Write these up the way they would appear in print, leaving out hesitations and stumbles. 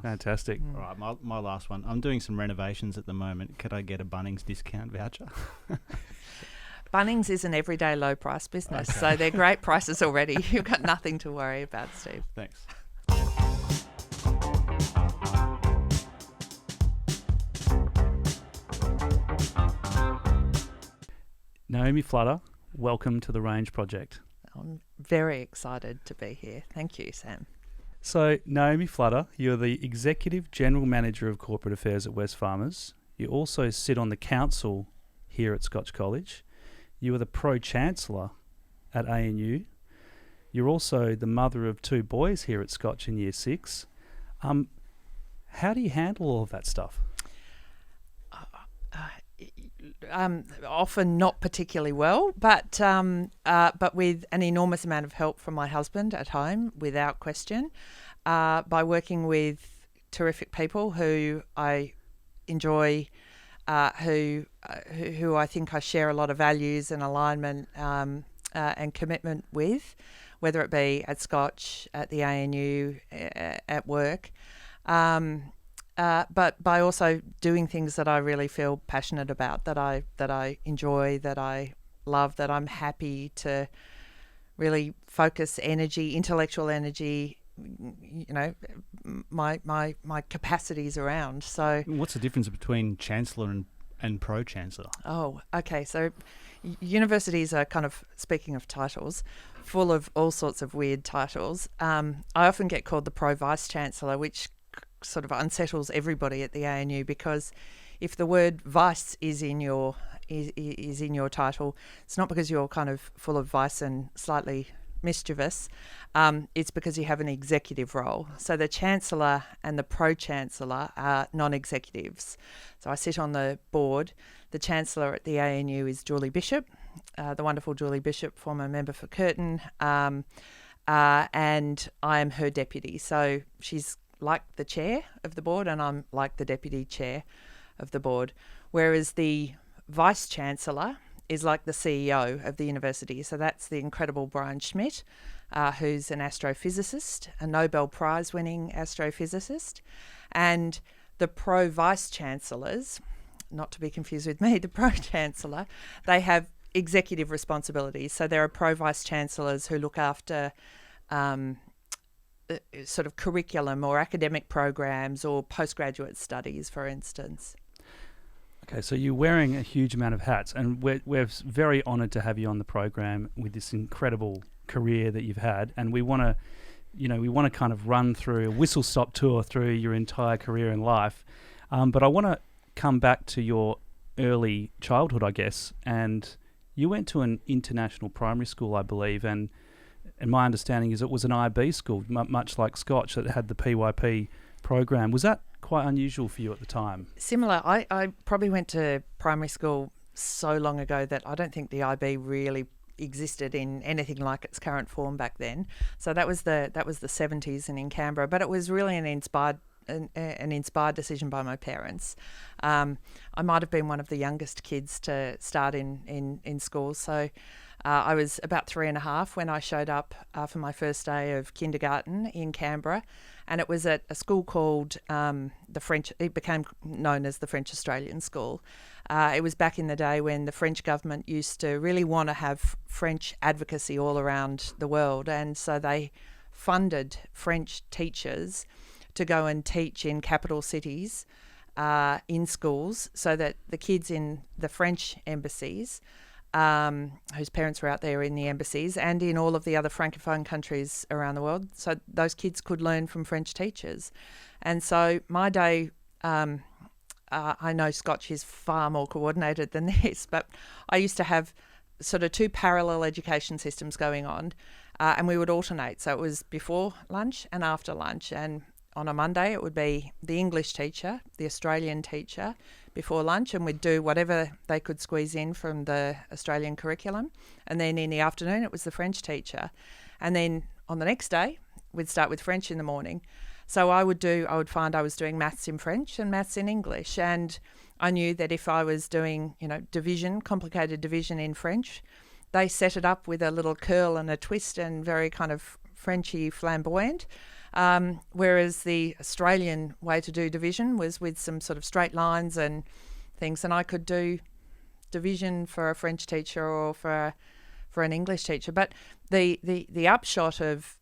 Fantastic. All right, my last one. I'm doing some renovations at the moment. Could I get a Bunnings discount voucher? Bunnings is an everyday low price business, so they're great prices already. You've got nothing to worry about, Steve. Thanks. Naomi Flutter, welcome to the Range Project. I'm very excited to be here. Thank you, Sam. So, Naomi Flutter, you're the Executive General Manager of Corporate Affairs at Wesfarmers. You also sit on the council here at Scotch College. You are the Pro-Chancellor at ANU. You're also the mother of 2 boys here at Scotch in Year 6. How do you handle all of that stuff? Often not particularly well, but with an enormous amount of help from my husband at home, without question, by working with terrific people who I enjoy, who I think I share a lot of values and alignment and commitment with, whether it be at Scotch, at the ANU, at work. But by also doing things that I really feel passionate about, that I enjoy, that I love, that I'm happy to really focus energy, intellectual energy, my capacities around. So, what's the difference between Chancellor and Pro-Chancellor? Oh, okay. So universities are kind of, speaking of titles, full of all sorts of weird titles. I often get called the Pro-Vice-Chancellor, which sort of unsettles everybody at the ANU, because if the word vice is in your title, it's not because you're kind of full of vice and slightly mischievous. It's because you have an executive role. So the Chancellor and the Pro-Chancellor are non-executives. So I sit on the board. The Chancellor at the ANU is Julie Bishop, the wonderful Julie Bishop, former member for Curtin, and I am her deputy. So she's like the chair of the board, and I'm like the deputy chair of the board. Whereas the Vice-Chancellor is like the CEO of the university. So that's the incredible Brian Schmidt, who's an astrophysicist, a Nobel Prize winning astrophysicist. And the Pro-Vice-Chancellors, not to be confused with me, the Pro-Chancellor, they have executive responsibilities. So there are Pro-Vice-Chancellors who look after sort of curriculum or academic programs or postgraduate studies, for instance. Okay, so you're wearing a huge amount of hats, and we're very honoured to have you on the program with this incredible career that you've had, and we want to kind of run through a whistle-stop tour through your entire career and life. But I want to come back to your early childhood, I guess, and you went to an international primary school, I believe, and my understanding is it was an IB school, much like Scotch, that had the PYP program. Was that quite unusual for you at the time? Similar. I probably went to primary school so long ago that I don't think the IB really existed in anything like its current form back then. So that was the 70s and in Canberra, but it was really an inspired decision by my parents. I might have been one of the youngest kids to start in school, so I was about 3.5 when I showed up for my first day of kindergarten in Canberra, and it was at a school called the French. It became known as the French-Australian School. It was back in the day when the French government used to really want to have French advocacy all around the world, and so they funded French teachers to go and teach in capital cities in schools, so that the kids in the French embassies, whose parents were out there in the embassies, and in all of the other Francophone countries around the world, so those kids could learn from French teachers. And so my day, I know Scotch is far more coordinated than this, but I used to have sort of 2 parallel education systems going on, and we would alternate. So it was before lunch and after lunch, and on a Monday it would be the English teacher, the Australian teacher, before lunch, and we'd do whatever they could squeeze in from the Australian curriculum. And then in the afternoon it was the French teacher. And then on the next day we'd start with French in the morning. So I would find I was doing maths in French and maths in English. And I knew that if I was doing, complicated division in French, they set it up with a little curl and a twist and very kind of Frenchy flamboyant. Whereas the Australian way to do division was with some sort of straight lines and things, and I could do division for a French teacher or for an English teacher. But the upshot of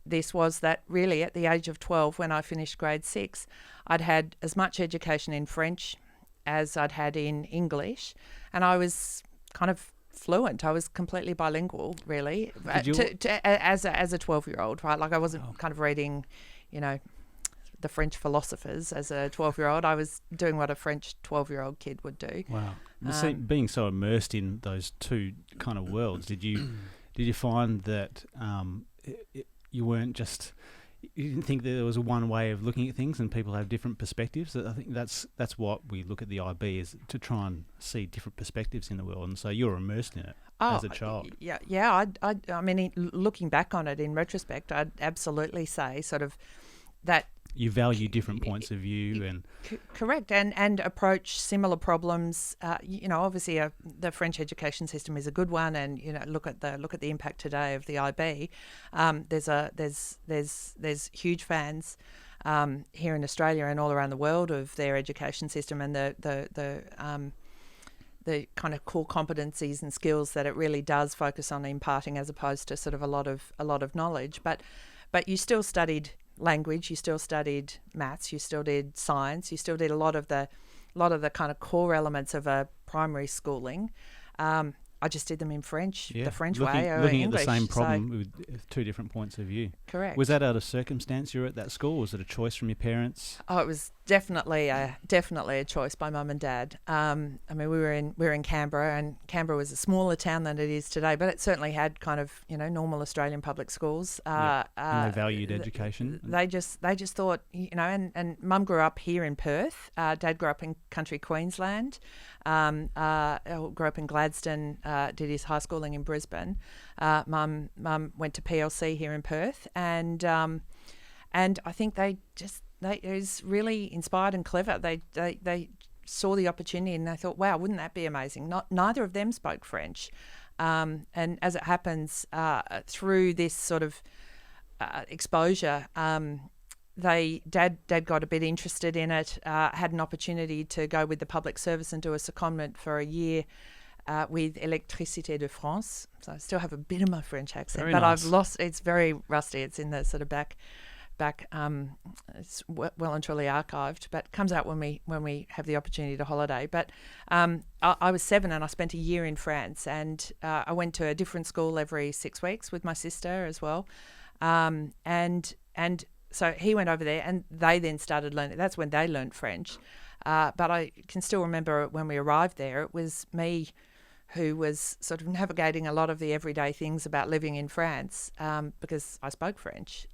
this was that really at the age of 12, when I finished grade 6, I'd had as much education in French as I'd had in English, and I was kind of fluent. I was completely bilingual, really, as a 12-year-old, right? Like I wasn't kind of reading, the French philosophers as a 12-year-old. I was doing what a French 12-year-old kid would do. Wow. Being so immersed in those two kind of worlds, did you find that you weren't just... You didn't think that there was one way of looking at things and people have different perspectives? I think that's what we look at the IB, is to try and see different perspectives in the world. And so you're immersed in it as a child. Yeah. I mean, looking back on it in retrospect, I'd absolutely say sort of that... You value different points of view and... Correct, and approach similar problems. Obviously the French education system is a good one, and look at the impact today of the IB. There's huge fans here in Australia and all around the world of their education system and the kind of core competencies and skills that it really does focus on imparting, as opposed to sort of a lot of knowledge. But you still studied language, you still studied maths, you still did science, you still did a lot of the kind of core elements of a primary schooling. I just did them in French, the French way, or looking English. At the same problem with two different points of view. Correct. Was that out of circumstance you were at that school? Was it a choice from your parents? Oh, it was definitely a choice by Mum and Dad. I mean, we were in Canberra, and Canberra was a smaller town than it is today, but it certainly had kind of normal Australian public schools. And they valued education. They just thought and Mum grew up here in Perth. Dad grew up in country Queensland. Grew up in Gladstone. Did his high schooling in Brisbane. Mum went to PLC here in Perth, and I think it was really inspired and clever. They saw the opportunity and they thought, wow, wouldn't that be amazing? Neither of them spoke French, and as it happens, through this sort of exposure, Dad got a bit interested in it, had an opportunity to go with the public service and do a secondment for a year with Électricité de France. So I still have a bit of my French accent, very but nice. I've lost. It's very rusty. It's in the sort of back. It's well and truly archived, but comes out when we have the opportunity to holiday. But I was 7 and I spent a year in France, and I went to a different school every 6 weeks with my sister as well, and so he went over there, and they then started learning. That's when they learned French. But I can still remember when we arrived there, it was me who was sort of navigating a lot of the everyday things about living in France, because I spoke French.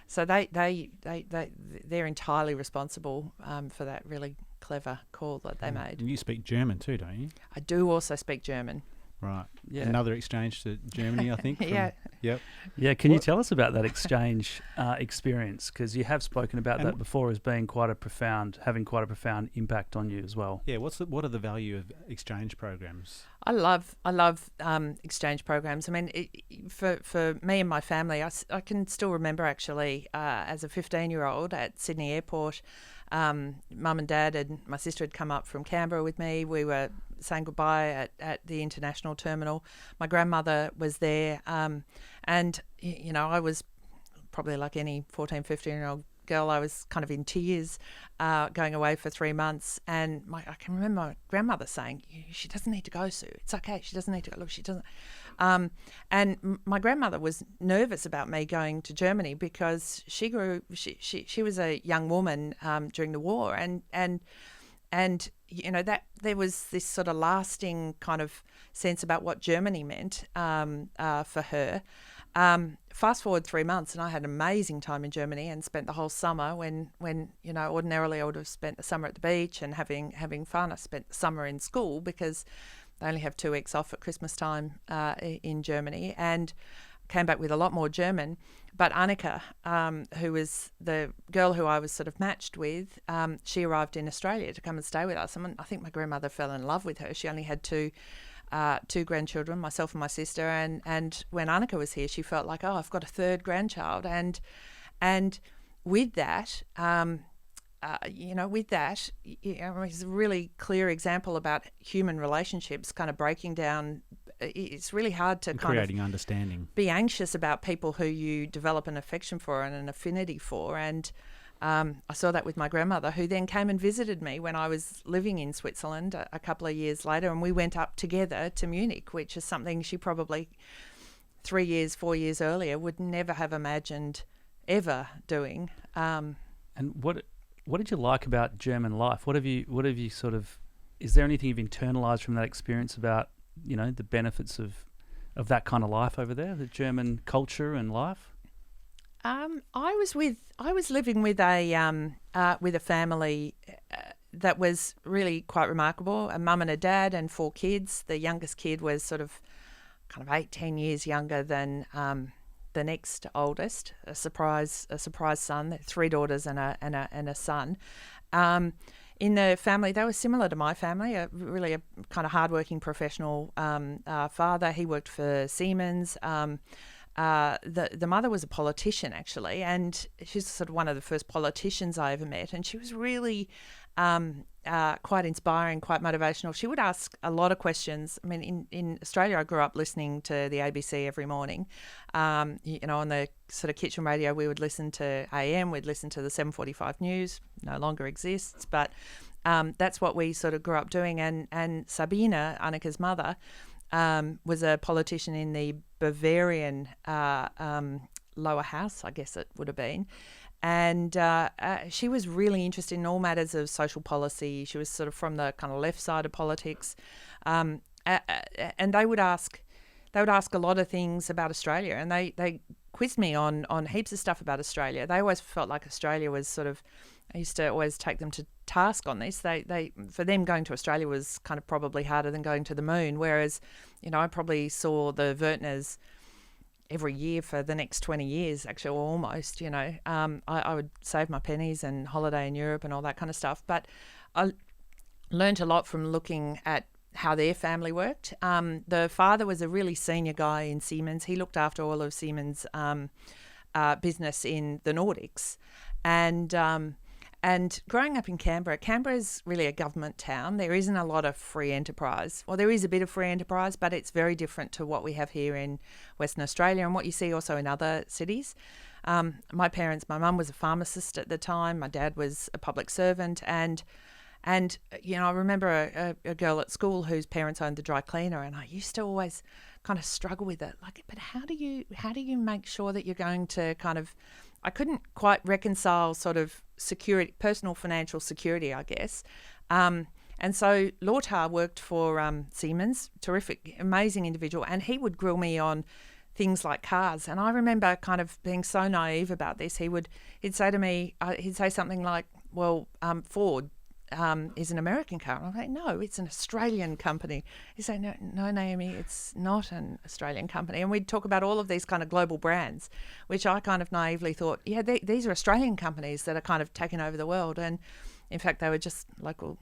So they're entirely responsible for that really clever call that they made. And you speak German too, don't you? I do also speak German. Right. Yeah. Another exchange to Germany, I think. Yeah. Yep. Yeah, can you tell us about that exchange experience? Because you have spoken about that before as being having quite a profound impact on you as well. Yeah. What are the value of exchange programs? I love exchange programs. I mean, for me and my family, I can still remember actually as a 15-year-old at Sydney Airport, Mum and Dad and my sister had come up from Canberra with me. We were saying goodbye at the international terminal. My grandmother was there, and I was probably like any 14, 15-year-old girl. I was kind of in tears, going away for 3 months, and I can remember my grandmother saying, "She doesn't need to go, Sue. It's okay. She doesn't need to go. Look, she doesn't." And my grandmother was nervous about me going to Germany because she was a young woman during the war, and that there was this sort of lasting kind of sense about what Germany meant for her. Fast forward 3 months, and I had an amazing time in Germany and spent the whole summer when ordinarily I would have spent the summer at the beach and having fun. I spent the summer in school because they only have 2 weeks off at Christmas time in Germany, and came back with a lot more German. But Annika, who was the girl who I was sort of matched with, she arrived in Australia to come and stay with us. I think my grandmother fell in love with her. She only had two grandchildren, myself and my sister. And when Annika was here, she felt like, oh, I've got a third grandchild. And And with that, it's a really clear example about human relationships kind of breaking down. It's really hard to creating understanding. Be anxious about people who you develop an affection for and an affinity for. And I saw that with my grandmother, who then came and visited me when I was living in Switzerland a couple of years later, and we went up together to Munich, which is something she probably 4 years earlier would never have imagined ever doing. And what did you like about German life? What have you sort of, is there anything you've internalized from that experience about, the benefits of that kind of life over there, the German culture and life? I was living with a family that was really quite remarkable. A mum and a dad and 4 kids. The youngest kid was sort of kind of 8-10 years younger than the next oldest. A surprise son. 3 daughters and a son. In the family, they were similar to my family. Really a kind of hardworking professional father. He worked for Siemens. The mother was a politician, actually, and she's sort of one of the first politicians I ever met, and she was really quite inspiring, quite motivational. She would ask a lot of questions. I mean, in Australia, I grew up listening to the ABC every morning. On the sort of kitchen radio, we would listen to AM, we'd listen to the 7:45 news, no longer exists, but that's what we sort of grew up doing. And Sabina, Annika's mother, was a politician in the Bavarian lower house, I guess it would have been. And she was really interested in all matters of social policy. She was sort of from the kind of left side of politics. And they would ask a lot of things about Australia, and they quizzed me on heaps of stuff about Australia. They always felt like Australia was sort of, I used to always take them to task on this. For them, going to Australia was kind of probably harder than going to the moon, whereas, I probably saw the Wertners every year for the next 20 years, actually, or almost, I would save my pennies and holiday in Europe and all that kind of stuff. But I learned a lot from looking at how their family worked. The father was a really senior guy in Siemens. He looked after all of Siemens' business in the Nordics. And growing up in Canberra is really a government town. There isn't a lot of free enterprise. Well, there is a bit of free enterprise, but it's very different to what we have here in Western Australia and what you see also in other cities. My mum was a pharmacist at the time. My dad was a public servant. And I remember a girl at school whose parents owned the dry cleaner, and I used to always kind of struggle with it. Like, but how do you make sure that you're going to kind of, I couldn't quite reconcile sort of security, personal financial security, I guess. And so Lothar worked for Siemens, terrific, amazing individual, and he would grill me on things like cars. And I remember kind of being so naive about this. He'd say to me, he'd say something like, well, Ford is an American car. And I'm like, no, it's an Australian company. He'd say, no, Naomi, it's not an Australian company. And we'd talk about all of these kind of global brands, which I kind of naively thought, yeah, these are Australian companies that are kind of taking over the world. And in fact, they were just local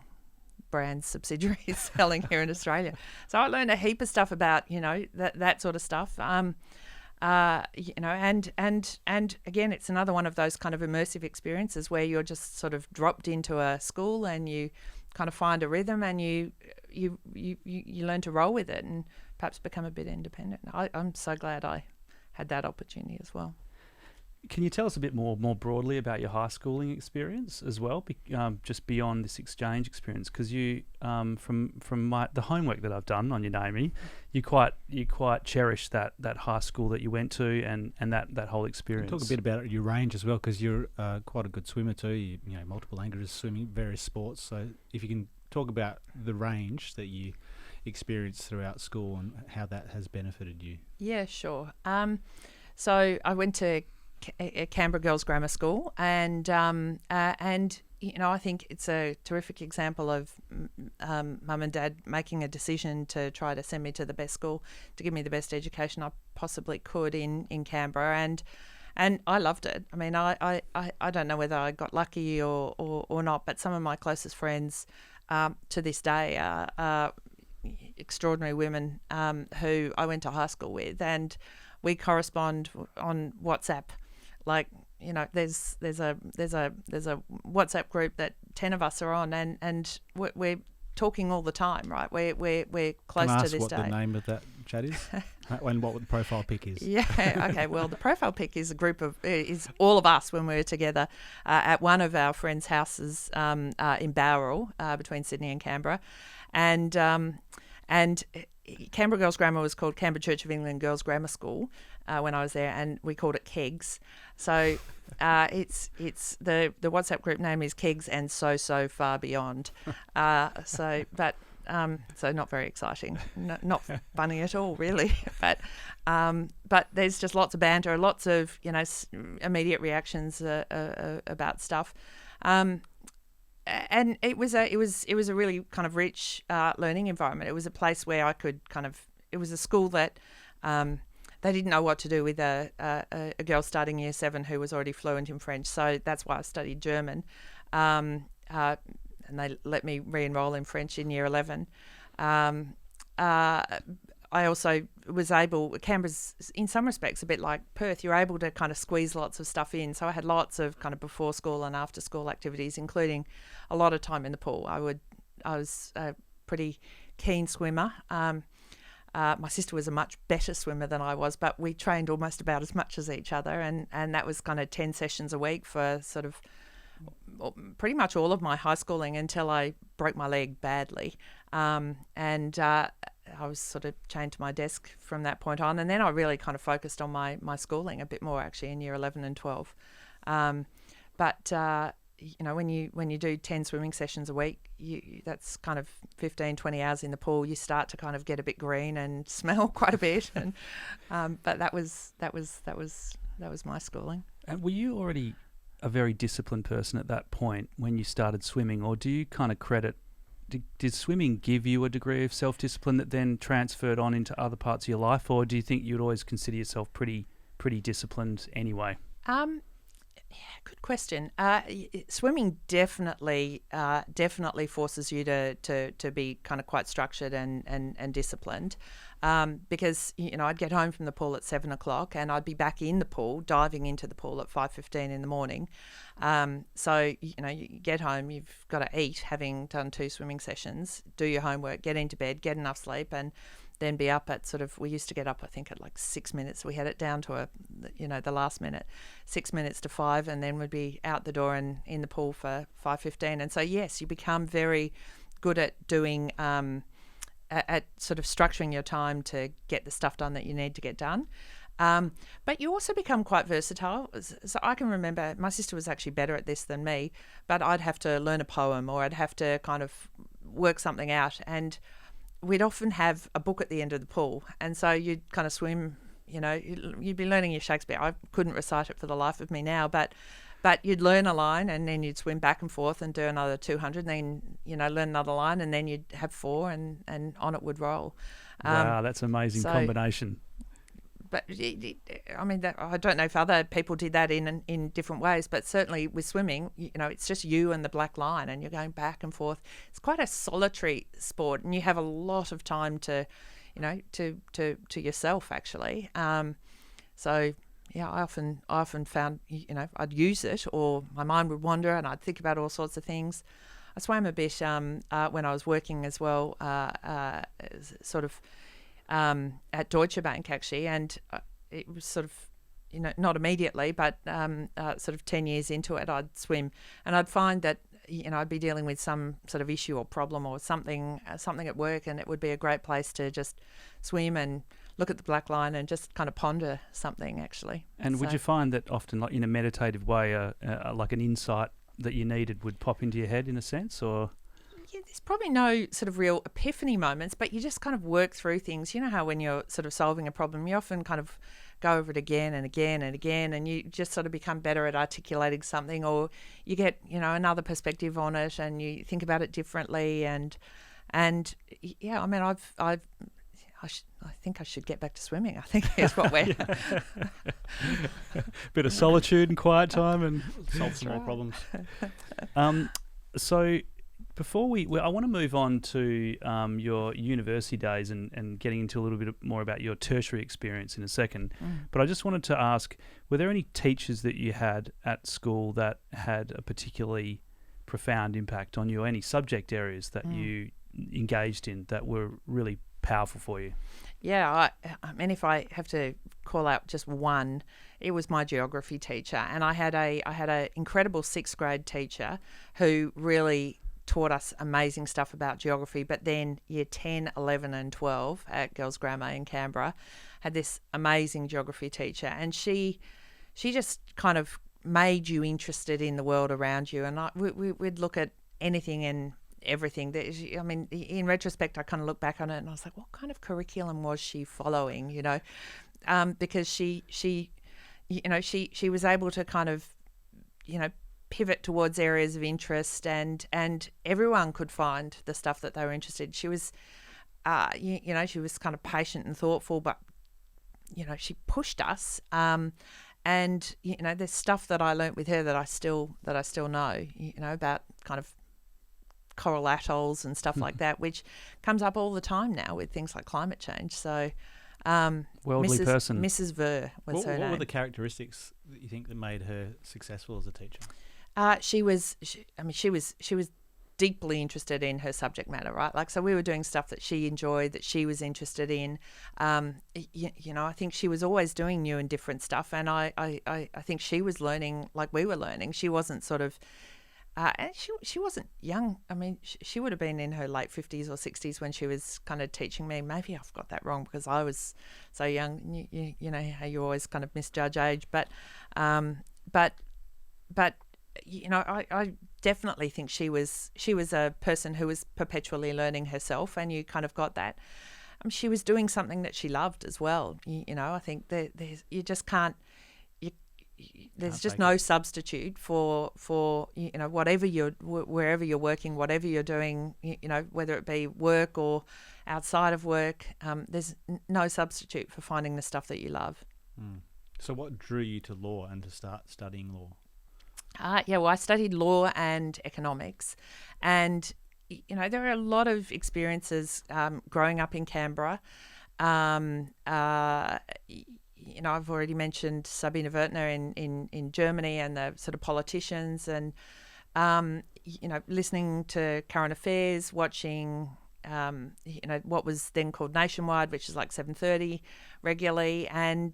brand subsidiaries selling here in Australia. So I learned a heap of stuff about, that sort of stuff. And again, it's another one of those kind of immersive experiences where you're just sort of dropped into a school and you kind of find a rhythm and you learn to roll with it and perhaps become a bit independent. I'm so glad I had that opportunity as well. Can you tell us a bit more broadly about your high schooling experience as well, just beyond this exchange experience? Because you, from the homework that I've done on you, Naomi, you quite cherish that high school that you went to and that whole experience. Talk a bit about your range as well, because you're quite a good swimmer too. You multiple languages, swimming, various sports. So if you can talk about the range that you experienced throughout school and how that has benefited you. Yeah, sure. So I went to Canberra Girls Grammar School, and I think it's a terrific example of mum and dad making a decision to try to send me to the best school to give me the best education I possibly could in Canberra, and I loved it. I mean, I don't know whether I got lucky or not, but some of my closest friends to this day are extraordinary women who I went to high school with, and we correspond on WhatsApp like there's a WhatsApp group that 10 of us are on, and we're talking all the time, right? We're close Can I to ask this what day. the name of that chat is? And what the profile pic is? Yeah. Okay. Well, the profile pic is is all of us when we were together at one of our friends' houses in Bowral, between Sydney and Canberra, and Canberra Girls Grammar was called Canberra Church of England Girls Grammar School when I was there, and we called it Kegs. So it's the WhatsApp group name is Kegs and so far beyond. So not very exciting, not funny at all, really. But there's just lots of banter, lots of immediate reactions about stuff. And it was a really kind of rich learning environment. It was a place where I could it was a school that they didn't know what to do with a girl starting year 7 who was already fluent in French. So that's why I studied German. And they let me re-enroll in French in year 11. I also was able, Canberra's in some respects a bit like Perth, you're able to kind of squeeze lots of stuff in. So I had lots of kind of before school and after school activities, including a lot of time in the pool. I was a pretty keen swimmer. My sister was a much better swimmer than I was, but we trained almost about as much as each other, and that was kind of 10 sessions a week for sort of pretty much all of my high schooling until I broke my leg badly. I was sort of chained to my desk from that point on, and then I really kind of focused on my schooling a bit more actually in year 11 and 12. When you do 10 swimming sessions a week, that's kind of 15, 20 hours in the pool. You start to kind of get a bit green and smell quite a bit, and but that was my schooling. And were you already a very disciplined person at that point when you started swimming, or do you kind of credit? Did swimming give you a degree of self-discipline that then transferred on into other parts of your life, or do you think you'd always consider yourself pretty disciplined anyway? Good question. Swimming definitely forces you to be kind of quite structured and disciplined, because I'd get home from the pool at 7 o'clock and I'd be back in the pool, diving into the pool at 5:15 in the morning. So you get home, you've got to eat, having done 2 swimming sessions, do your homework, get into bed, get enough sleep, and then be up at we used to get up, I think, at like 6 minutes. We had it down to the last minute, 6 minutes to 5, and then we'd be out the door and in the pool for 5:15. And so, yes, you become very good at doing, at sort of structuring your time to get the stuff done that you need to get done. But you also become quite versatile. So I can remember my sister was actually better at this than me, but I'd have to learn a poem or I'd have to kind of work something out, and we'd often have a book at the end of the pool, and so you'd kind of swim, you'd be learning your Shakespeare. I couldn't recite it for the life of me now, but you'd learn a line and then you'd swim back and forth and do another 200, and then, learn another line, and then you'd have 4 and on it would roll. Wow, that's an amazing combination. But I don't know if other people did that in different ways, but certainly with swimming, it's just you and the black line, and you're going back and forth. It's quite a solitary sport, and you have a lot of time to yourself actually. So yeah, I often found I'd use it, or my mind would wander, and I'd think about all sorts of things. I swam a bit when I was working as well, at Deutsche Bank actually, and it was sort of, not immediately, but sort of 10 years into it, I'd swim, and I'd find that I'd be dealing with some sort of issue or problem or something at work, and it would be a great place to just swim and look at the black line and just kind of ponder something actually. And would you find that often, like in a meditative way, like an insight that you needed would pop into your head in a sense, or? Yeah, there's probably no sort of real epiphany moments, but you just kind of work through things. You know how when you're sort of solving a problem, you often kind of go over it again and again and again, and you just sort of become better at articulating something, or you get, another perspective on it and you think about it differently. And yeah, I mean, I think I should get back to swimming. I think is what we're... Bit of solitude and quiet time and solve some more problems. So Before I want to move on to your university days and getting into a little bit more about your tertiary experience in a second. But I just wanted to ask, were there any teachers that you had at school that had a particularly profound impact on you, any subject areas that you engaged in that were really powerful for you? Yeah, I mean, if I have to call out just one, it was my geography teacher, and I had a incredible sixth grade teacher who really taught us amazing stuff about geography. But then year 10, 11 and 12 at Girls Grammar in Canberra had this amazing geography teacher, and she just kind of made you interested in the world around you. And we'd look at anything and everything. I mean, in retrospect, I kind of look back on it and I was like, what kind of curriculum was she following? You know, because she was able to kind of, you know, pivot towards areas of interest, and everyone could find the stuff that they were interested in. She was, you know, she was kind of patient and thoughtful, but, you know, she pushed us. And, you know, there's stuff that I learnt with her that I still know, you know, about kind of coral atolls and stuff like that, which comes up all the time now with things like climate change. So, worldly person. Mrs. Ver was her name. What were the characteristics that you think that made her successful as a teacher? She was deeply interested in her subject matter, right? Like, so we were doing stuff that she enjoyed, that she was interested in. You know, I think she was always doing new and different stuff, and I think she was learning like we were learning. She wasn't sort of, and she wasn't young. I mean, she would have been in her late 50s or 60s when she was kind of teaching me. Maybe I've got that wrong because I was so young. You know how you always kind of misjudge age, but you know, I definitely think she was a person who was perpetually learning herself, and you kind of got that. She was doing something that she loved as well. You know, I think you just can't. There's just no substitute for you know, wherever you're working, whatever you're doing. You know, whether it be work or outside of work, there's no substitute for finding the stuff that you love. So, what drew you to law and to start studying law? Yeah, well, I studied law and economics, and you know, there are a lot of experiences growing up in Canberra. You know, I've already mentioned Sabine Wertner in Germany and the sort of politicians, and you know, listening to current affairs, watching you know, what was then called Nationwide, which is like 7:30 regularly, and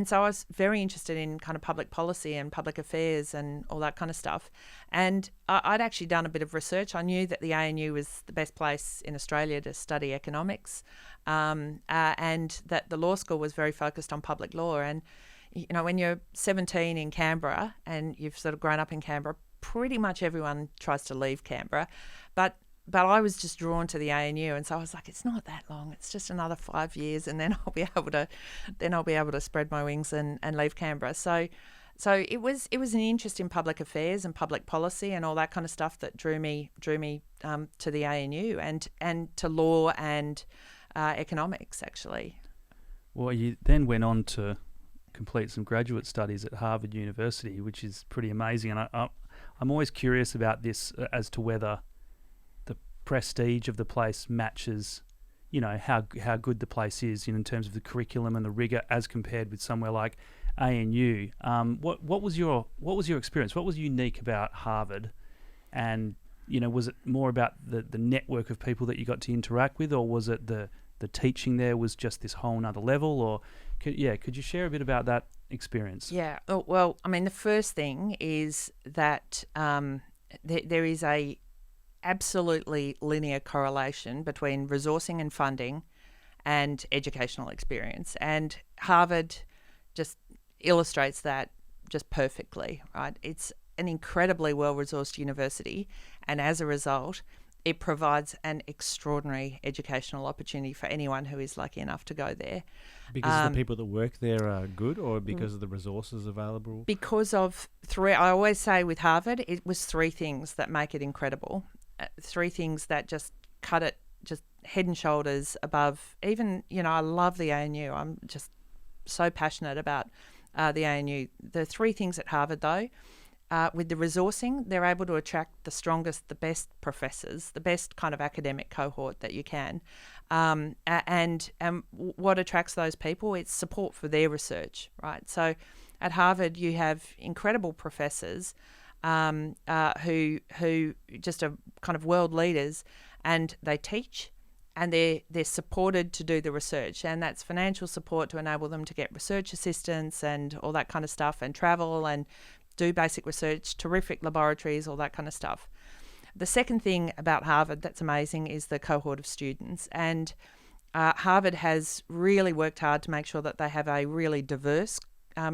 so I was very interested in kind of public policy and public affairs and all that kind of stuff. And I'd actually done a bit of research. I knew that the ANU was the best place in Australia to study economics, and that the law school was very focused on public law. And, you know, when you're 17 in Canberra and you've sort of grown up in Canberra, pretty much everyone tries to leave Canberra. But I was just drawn to the ANU, and so I was like, it's not that long. It's just another 5 years, and then I'll be able to spread my wings and leave Canberra. So it was an interest in public affairs and public policy and all that kind of stuff that drew me to the ANU and to law and economics, actually. Well, you then went on to complete some graduate studies at Harvard University, which is pretty amazing. And I'm always curious about this as to whether prestige of the place matches, you know, how good the place is in terms of the curriculum and the rigor as compared with somewhere like ANU. What was your experience? What was unique about Harvard? And, you know, was it more about the network of people that you got to interact with, or was it the teaching there was just this whole nother level? Or could you share a bit about that experience? Yeah. Oh, well, I mean, the first thing is that there is a absolutely linear correlation between resourcing and funding and educational experience. And Harvard just illustrates that just perfectly, right? It's an incredibly well-resourced university, and as a result, it provides an extraordinary educational opportunity for anyone who is lucky enough to go there. Because the people that work there are good, or because of the resources available? Because of three. I always say with Harvard, it was three things that make it incredible. Three things that just cut it just head and shoulders above. Even, you know, I love the ANU. I'm just so passionate about the ANU. The three things at Harvard, though, with the resourcing, they're able to attract the strongest, the best professors, the best kind of academic cohort that you can. And what attracts those people? It's support for their research, right? So at Harvard, you have incredible professors who just are kind of world leaders, and they teach, and they're supported to do the research, and that's financial support to enable them to get research assistance and all that kind of stuff, and travel and do basic research, terrific laboratories, all that kind of stuff. The second thing about Harvard that's amazing is the cohort of students, and Harvard has really worked hard to make sure that they have a really diverse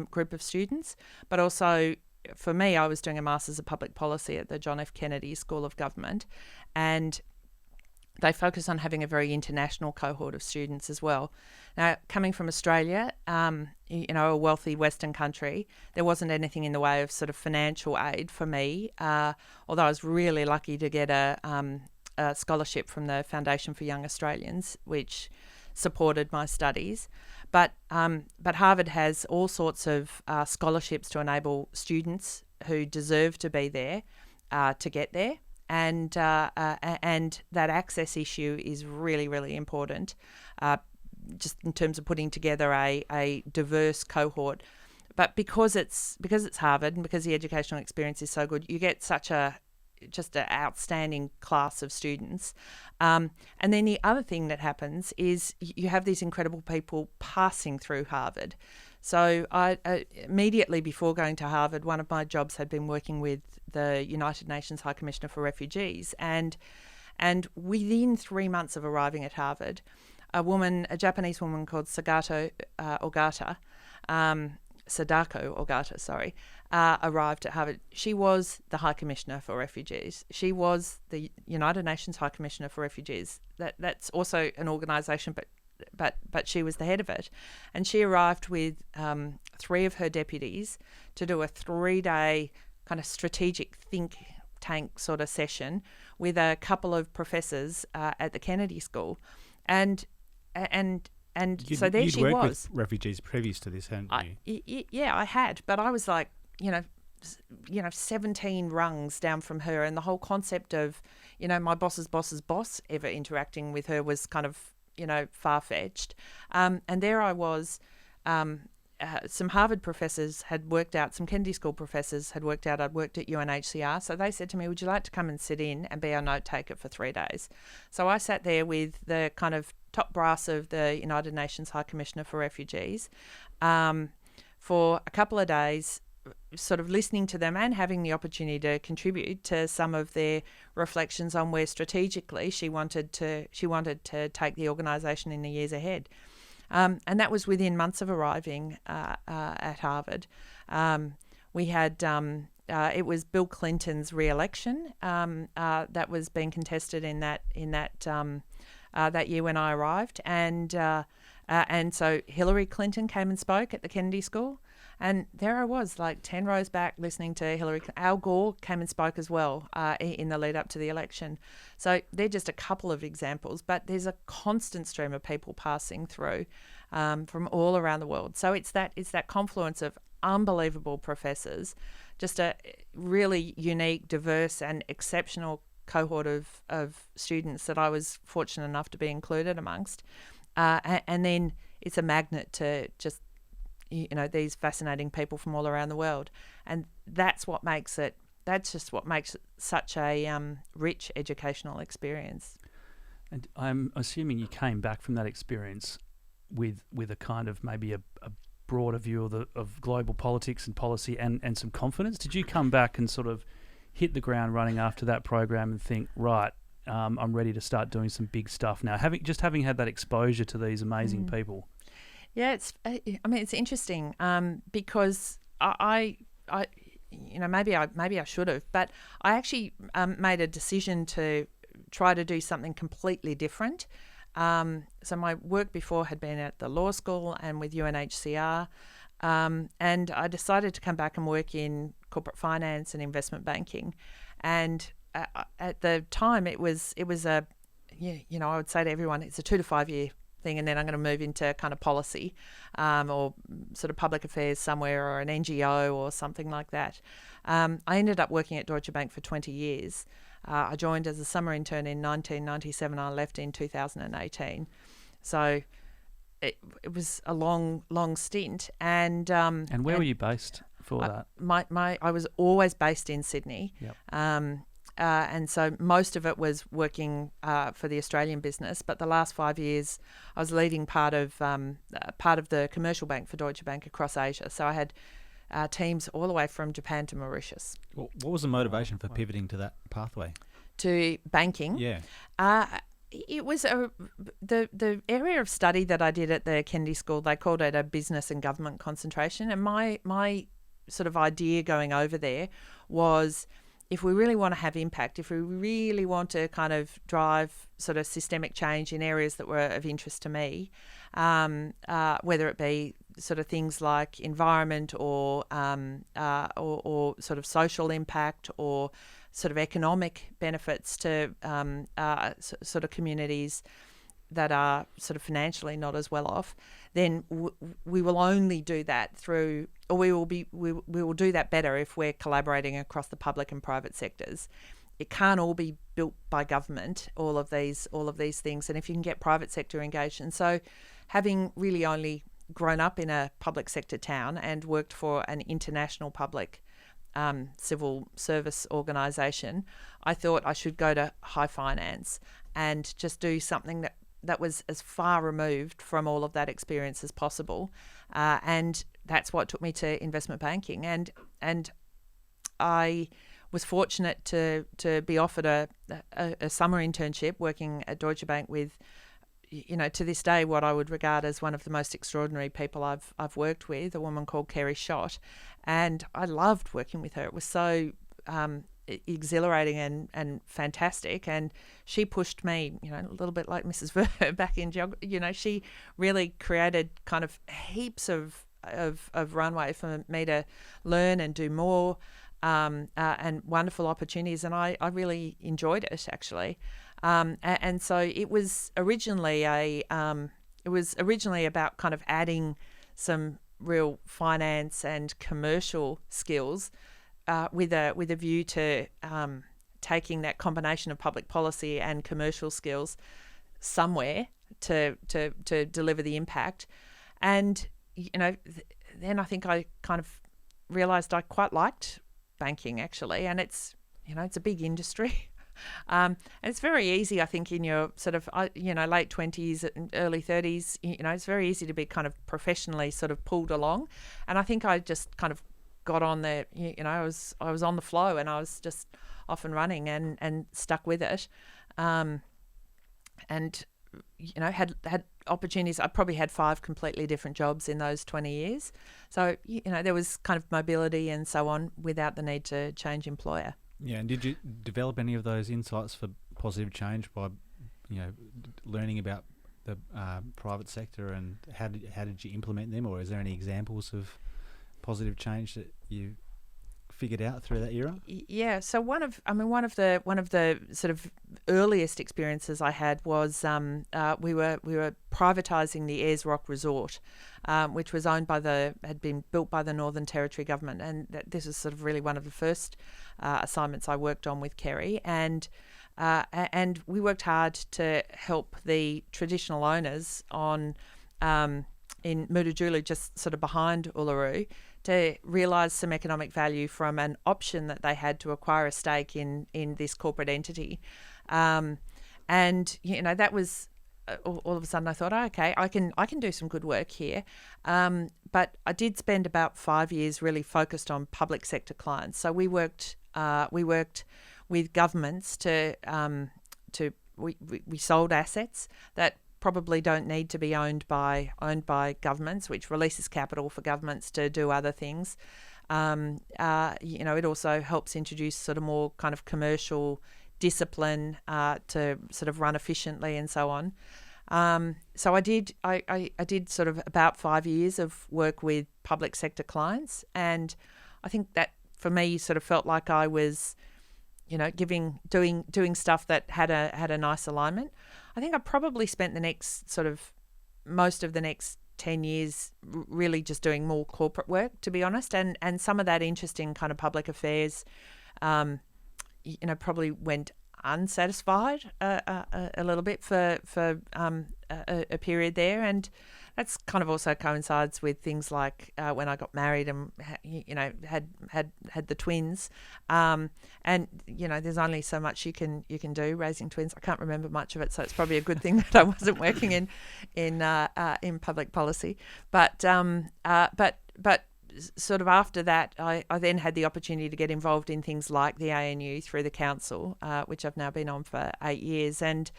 group of students, but also, for me, I was doing a Masters of Public Policy at the John F. Kennedy School of Government, and they focus on having a very international cohort of students as well. Now, coming from Australia, a wealthy Western country, there wasn't anything in the way of sort of financial aid for me, although I was really lucky to get a scholarship from the Foundation for Young Australians, which supported my studies. But Harvard has all sorts of scholarships to enable students who deserve to be there to get there. And that access issue is really, really important, just in terms of putting together a diverse cohort. But because it's Harvard, and because the educational experience is so good, you get just an outstanding class of students. And then the other thing that happens is you have these incredible people passing through Harvard. So I immediately before going to Harvard, one of my jobs had been working with the United Nations High Commissioner for Refugees, and within 3 months of arriving at Harvard, a Japanese woman called Sadako Ogata, arrived at Harvard. She was the High Commissioner for Refugees. She was the United Nations High Commissioner for Refugees. That's also an organisation, but she was the head of it. And she arrived with 3 of her deputies to do a 3-day kind of strategic think tank sort of session with a couple of professors at the Kennedy School. And so there she was. You'd worked with refugees previous to this, hadn't you? Yeah, I had. But I was like, 17 rungs down from her. And the whole concept of, my boss's boss's boss ever interacting with her was kind of, far-fetched. And there I was, some Harvard professors had worked out, some Kennedy School professors had worked out I'd worked at UNHCR. So they said to me, would you like to come and sit in and be our note taker for 3 days? So I sat there with the kind of top brass of the United Nations High Commissioner for Refugees for a couple of days, sort of listening to them and having the opportunity to contribute to some of their reflections on where strategically she wanted to take the organisation in the years ahead. And that was within months of arriving at Harvard. We had it was Bill Clinton's re-election that was being contested in that year when I arrived, and so Hillary Clinton came and spoke at the Kennedy School. And there I was, like 10 rows back, listening to Hillary. Al Gore came and spoke as well in the lead up to the election. So they're just a couple of examples, but there's a constant stream of people passing through from all around the world. So it's that confluence of unbelievable professors, just a really unique, diverse, and exceptional cohort of students that I was fortunate enough to be included amongst. And then it's a magnet to just these fascinating people from all around the world, and that's what makes it such a rich educational experience. And I'm assuming you came back from that experience with a kind of maybe a broader view of global politics and policy and some confidence. Did you come back and sort of hit the ground running after that program and think, right, I'm ready to start doing some big stuff now, having had that exposure to these amazing people? Yeah, it's interesting because I maybe I should have, but I actually made a decision to try to do something completely different. So my work before had been at the law school and with UNHCR, and I decided to come back and work in corporate finance and investment banking. And at the time, it was I would say to everyone, it's a 2 to 5 year thing, and then I'm going to move into kind of policy or sort of public affairs somewhere, or an NGO or something like that. I ended up working at Deutsche Bank for 20 years. I joined as a summer intern in 1997. I left in 2018. So it was a long stint. And where were you based for that? I was always based in Sydney. Yep. And so most of it was working for the Australian business, but the last 5 years I was leading part of the commercial bank for Deutsche Bank across Asia. So I had teams all the way from Japan to Mauritius. What was the motivation for pivoting to that pathway? To banking? Yeah. It was the area of study that I did at the Kennedy School. They called it a business and government concentration, and my sort of idea going over there was, if we really want to have impact, if we really want to kind of drive sort of systemic change in areas that were of interest to me, whether it be sort of things like environment or sort of social impact or sort of economic benefits to sort of communities that are sort of financially not as well off, then we will only do that through, or we will do that better if we're collaborating across the public and private sectors. It can't all be built by government, all of these things, and if you can get private sector engaged. And so, having really only grown up in a public sector town and worked for an international public civil service organisation, I thought I should go to high finance and just do something that was as far removed from all of that experience as possible, and that's what took me to investment banking. And I was fortunate to be offered a summer internship working at Deutsche Bank with, to this day, what I would regard as one of the most extraordinary people I've worked with, a woman called Kerry Schott, and I loved working with her. It was so exhilarating and fantastic, and she pushed me, a little bit like Mrs. Ver back in geography. She really created kind of heaps of runway for me to learn and do more, and wonderful opportunities, and I really enjoyed it, actually. And so it was originally about kind of adding some real finance and commercial skills, with a view to taking that combination of public policy and commercial skills somewhere to deliver the impact. And then I think I kind of realised I quite liked banking, actually, and it's a big industry. And it's very easy, I think, in your sort of late 20s and early 30s, it's very easy to be kind of professionally sort of pulled along. And I think I just kind of got on there, I was on the flow, and I was just off and running and stuck with it, and had opportunities. I probably had 5 completely different jobs in those 20 years, so there was kind of mobility and so on without the need to change employer. Yeah, and did you develop any of those insights for positive change by learning about the private sector, and how did you implement them, or is there any examples of positive change that you figured out through that era? Yeah, so one of the sort of earliest experiences I had was we were privatising the Ayers Rock Resort, which was had been built by the Northern Territory government, and this was sort of really one of the first assignments I worked on with Kerry, and we worked hard to help the traditional owners in Mutijulu, just sort of behind Uluru, to realise some economic value from an option that they had to acquire a stake in this corporate entity. And that was all of a sudden I thought, okay, I can do some good work here. But I did spend about 5 years really focused on public sector clients. So we worked with governments we sold assets that probably don't need to be owned by governments, which releases capital for governments to do other things. It also helps introduce sort of more kind of commercial discipline to sort of run efficiently and so on. So I did sort of about 5 years of work with public sector clients, and I think that for me sort of felt like I was, doing stuff that had a nice alignment. I think I probably spent most of the next 10 years really just doing more corporate work, to be honest, and some of that interest in kind of public affairs, probably went unsatisfied a little bit for a period there, and that's kind of also coincides with things like when I got married and had the twins, and there's only so much you can do raising twins. I can't remember much of it, so it's probably a good thing that I wasn't working in public policy. But sort of after that, I then had the opportunity to get involved in things like the ANU through the council, which I've now been on for 8 years, and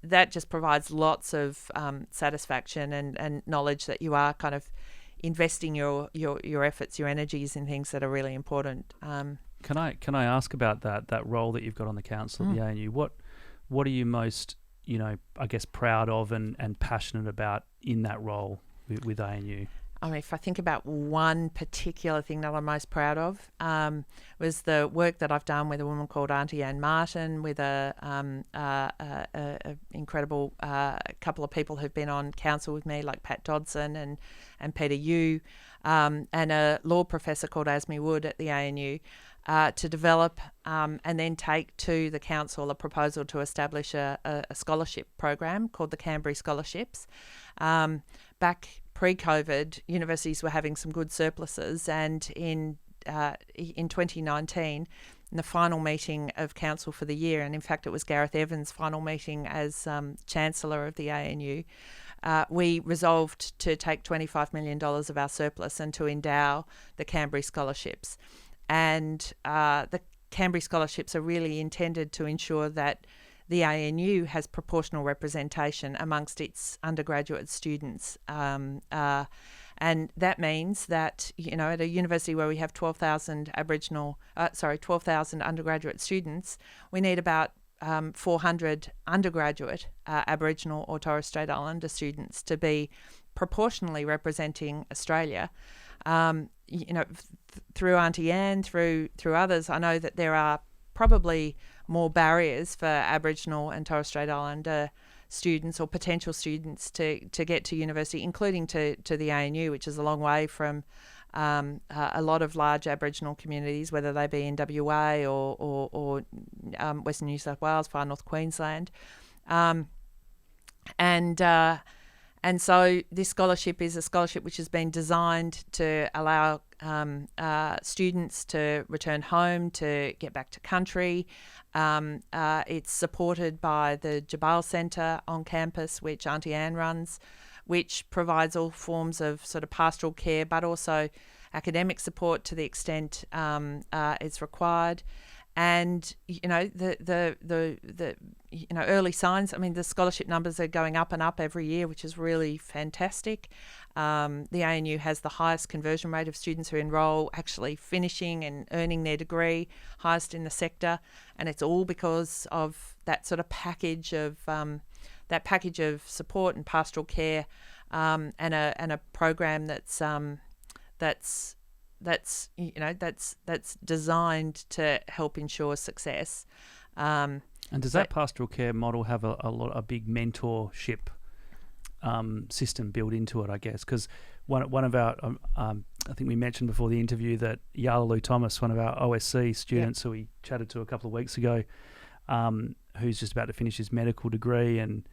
that just provides lots of satisfaction and knowledge that you are kind of investing your efforts, your energies in things that are really important. Can I ask about that role that you've got on the council at the ANU? What are you most, I guess, proud of and passionate about in that role with ANU? I mean, if I think about one particular thing that I'm most proud of, was the work that I've done with a woman called Auntie Anne Martin, with a incredible couple of people who've been on council with me, like Pat Dodson and Peter Yu, and a law professor called Asmi Wood at the ANU, to develop and then take to the council a proposal to establish a scholarship program called the Canberra Scholarships. Back pre-COVID, universities were having some good surpluses, and in 2019, in the final meeting of council for the year, and in fact it was Gareth Evans' final meeting as Chancellor of the ANU, we resolved to take $25 million of our surplus and to endow the Canberra Scholarships. And the Canberra Scholarships are really intended to ensure that the ANU has proportional representation amongst its undergraduate students. And that means that, at a university where we have 12,000 undergraduate students, we need about 400 undergraduate Aboriginal or Torres Strait Islander students to be proportionally representing Australia. Through Auntie Anne, through others, I know that there are probably more barriers for Aboriginal and Torres Strait Islander students or potential students to get to university, including to the ANU, which is a long way from a lot of large Aboriginal communities, whether they be in WA or Western New South Wales, far north Queensland. And so this scholarship is a scholarship which has been designed to allow students to return home, to get back to country. It's supported by the Jabal Centre on campus, which Auntie Anne runs, which provides all forms of sort of pastoral care, but also academic support to the extent it's required. And the early signs. I mean, the scholarship numbers are going up and up every year, which is really fantastic. The ANU has the highest conversion rate of students who enrol actually finishing and earning their degree, highest in the sector, and it's all because of that sort of package of support and pastoral care, and a program that's designed to help ensure success. And does that pastoral care model have a big mentorship system built into it, I guess? Because one of our, I think we mentioned before the interview that Yalalu Thomas, one of our OSC students who we chatted to a couple of weeks ago, who's just about to finish his medical degree and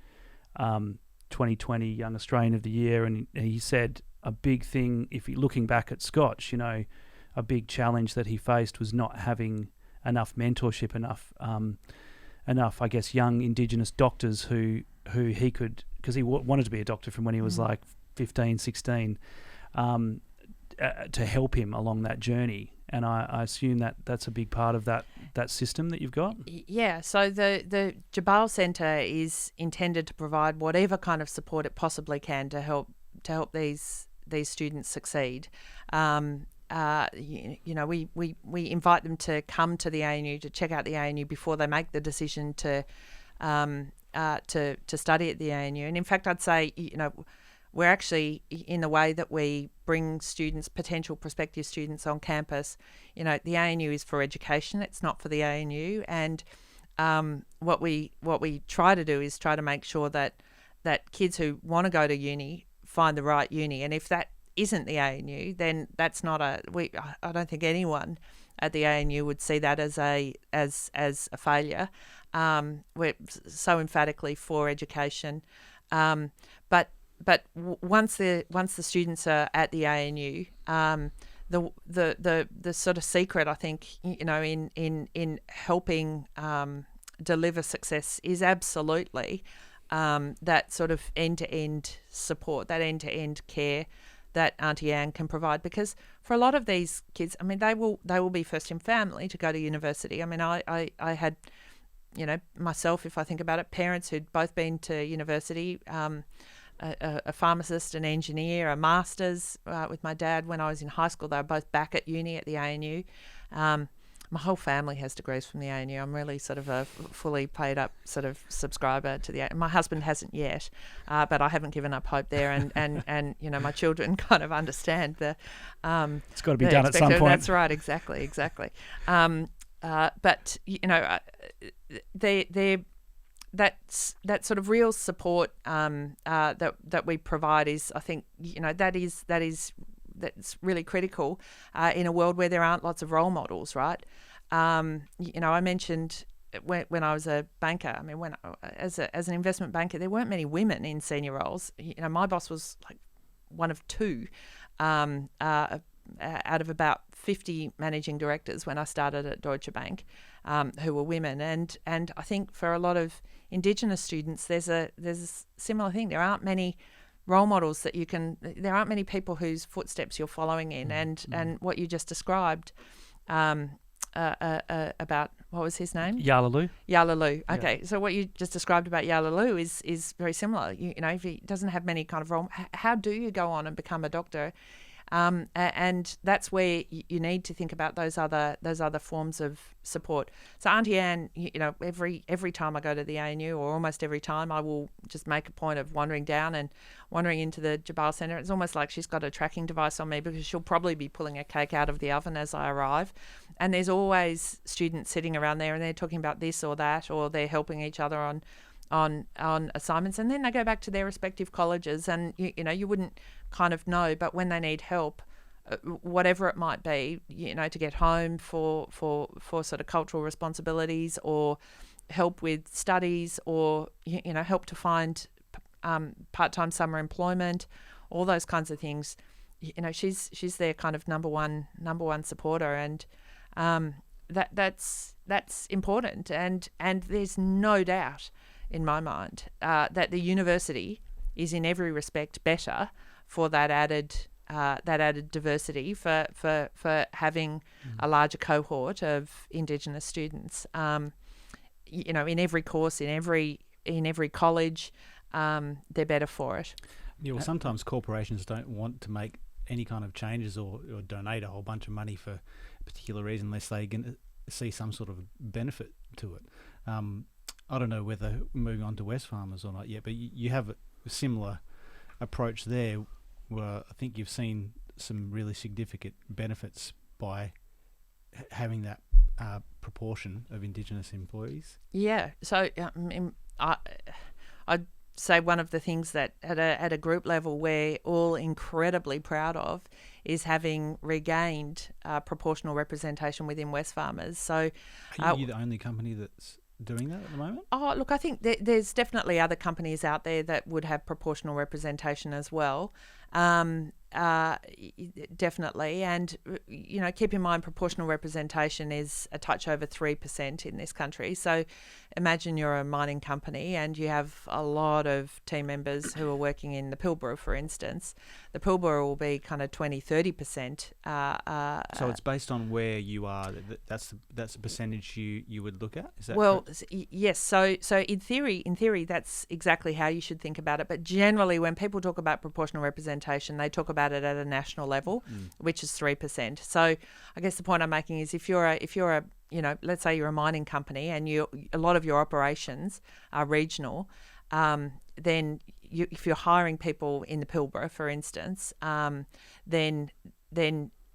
2020 Young Australian of the Year, and he said a big thing, if you're looking back at Scotch, a big challenge that he faced was not having enough mentorship, enough, I guess, young Indigenous doctors who he could, because he wanted to be a doctor from when he was like 15, 16, to help him along that journey. And I assume that's a big part of that system that you've got? Yeah, so the Jabal Centre is intended to provide whatever kind of support it possibly can to help these students succeed. We invite them to come to the ANU, to check out the ANU before they make the decision to study at the ANU. And in fact, I'd say, we're actually, in the way that we bring students, potential prospective students on campus, the ANU is for education, it's not for the ANU. And what we try to do is try to make sure that kids who want to go to uni find the right uni. And if that isn't the ANU, then that's not I don't think anyone at the ANU would see that as a failure. We're so emphatically for education, but once the students are at the ANU, the sort of secret, I think, in helping deliver success is absolutely that sort of end-to-end support, that end-to-end care that Auntie Anne can provide. Because for a lot of these kids, I mean, they will be first in family to go to university. I mean, I had, myself, if I think about it, parents who'd both been to university, a pharmacist, an engineer, a master's with my dad when I was in high school. They were both back at uni at the ANU. My whole family has degrees from the ANU. I'm really sort of a fully paid up sort of subscriber to the ANU. My husband hasn't yet, but I haven't given up hope there. And my children kind of understand the. It's got to be done at some point. That's right. Exactly. But that sort of real support that we provide is, I think, that's really critical in a world where there aren't lots of role models, right? I mentioned when I was a banker. I mean, as an investment banker, there weren't many women in senior roles. My boss was like one of two out of about 50 managing directors when I started at Deutsche Bank, who were women. And I think for a lot of Indigenous students, there's a similar thing. There aren't many role models there aren't many people whose footsteps you're following in. And what you just described about, what was his name? Yalaloo. Okay, yeah. So what you just described about Yalaloo is very similar. If he doesn't have many kind of role, how do you go on and become a doctor? And that's where you need to think about those other forms of support. So Auntie Anne, every time I go to the ANU, or almost every time, I will just make a point of wandering down and wandering into the Jabal Centre. It's almost like she's got a tracking device on me, because she'll probably be pulling a cake out of the oven as I arrive. And there's always students sitting around there, and they're talking about this or that, or they're helping each other on assignments, and then they go back to their respective colleges, and you wouldn't kind of know, but when they need help, whatever it might be, to get home for sort of cultural responsibilities, or help with studies, or help to find part-time summer employment, all those kinds of things, she's their kind of number one supporter, and that's important, and there's no doubt in my mind that the university is in every respect better for that added diversity, for having a larger cohort of Indigenous students. In every course, in every college, they're better for it. Yeah, well, sometimes corporations don't want to make any kind of changes or donate a whole bunch of money for a particular reason unless they can see some sort of benefit to it. I don't know whether moving on to Wesfarmers or not yet, but you have a similar approach there, where I think you've seen some really significant benefits by having that proportion of Indigenous employees. Yeah, so I'd say one of the things that at a group level we're all incredibly proud of is having regained proportional representation within Wesfarmers. So, are you the only company that's doing that at the moment? Oh, look, I think there's definitely other companies out there that would have proportional representation as well. Definitely, and keep in mind, proportional representation is a touch over 3% in this country. So imagine you're a mining company and you have a lot of team members who are working in the Pilbara, for instance. The Pilbara will be kind of 20-30%. So it's based on where you are. That's the percentage you would look at. Is that well? correct? Yes. So in theory, that's exactly how you should think about it. But generally, when people talk about proportional representation, they talk about it at a national level, which is 3%. So I guess the point I'm making is if you're a let's say you're a mining company and a lot of your operations are regional, then if you're hiring people in the Pilbara, for instance, then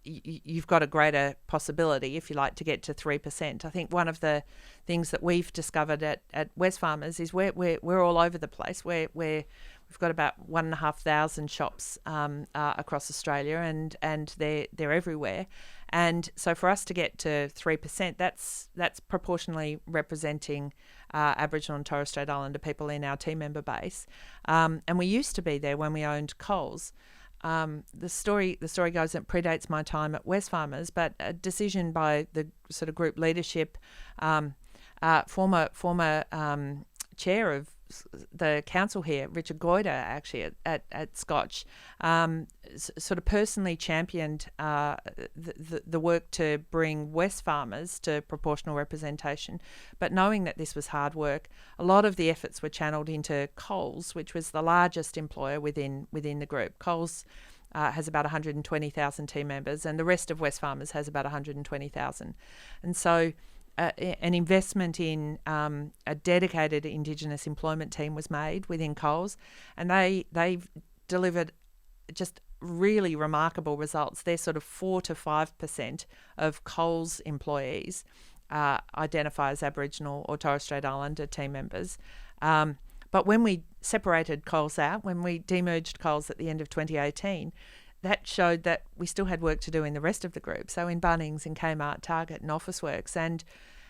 you've got a greater possibility, if you like, to get to 3%. I think one of the things that we've discovered at Wesfarmers is we're all over the place. We're we've got about 1,500 shops across Australia, and they're everywhere. And so for us to get to 3%, that's proportionally representing Aboriginal and Torres Strait Islander people in our team member base. And we used to be there when we owned Coles. The story goes that predates my time at Wesfarmers, but a decision by the sort of group leadership, former chair of the council here, Richard Goyder, actually at Scotch, sort of personally championed the work to bring Wesfarmers to proportional representation. But knowing that this was hard work, a lot of the efforts were channelled into Coles, which was the largest employer within the group. Coles has about 120,000 team members, and the rest of Wesfarmers has about 120,000. And so an investment in a dedicated Indigenous employment team was made within Coles, and they've delivered just really remarkable results. They're sort of 4 to 5% of Coles employees identify as Aboriginal or Torres Strait Islander team members. But when we separated Coles out, when we demerged Coles at the end of 2018, that showed that we still had work to do in the rest of the group. So in Bunnings, in Kmart, Target and Officeworks.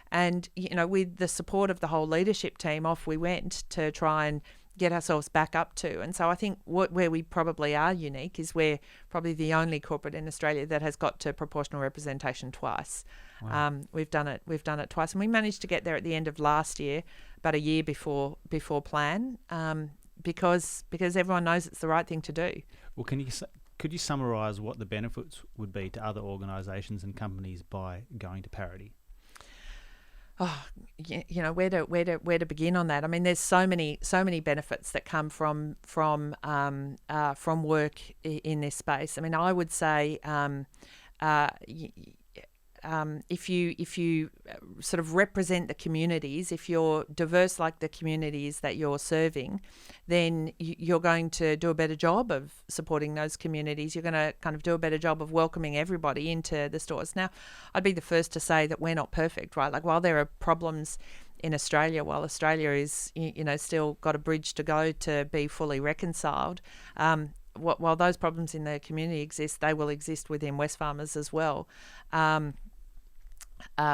And you know, with the support of the whole leadership team, off we went to try and get ourselves back up to. And so I think where we probably are unique is we're probably the only corporate in Australia that has got to proportional representation twice. Wow. We've done it twice, and we managed to get there at the end of last year, about a year before plan, because everyone knows it's the right thing to do. Well, could you summarise what the benefits would be to other organisations and companies by going to parity? Oh, you know, where to begin on that? I mean, there's so many benefits that come from work in this space. I mean, I would say if you sort of represent the communities, if you're diverse like the communities that you're serving, then you're going to do a better job of supporting those communities. You're going to kind of do a better job of welcoming everybody into the stores. Now, I'd be the first to say that we're not perfect, right? Like, while there are problems in Australia, while Australia is, you know, still got a bridge to go to be fully reconciled, while those problems in the community exist, they will exist within Wesfarmers as well.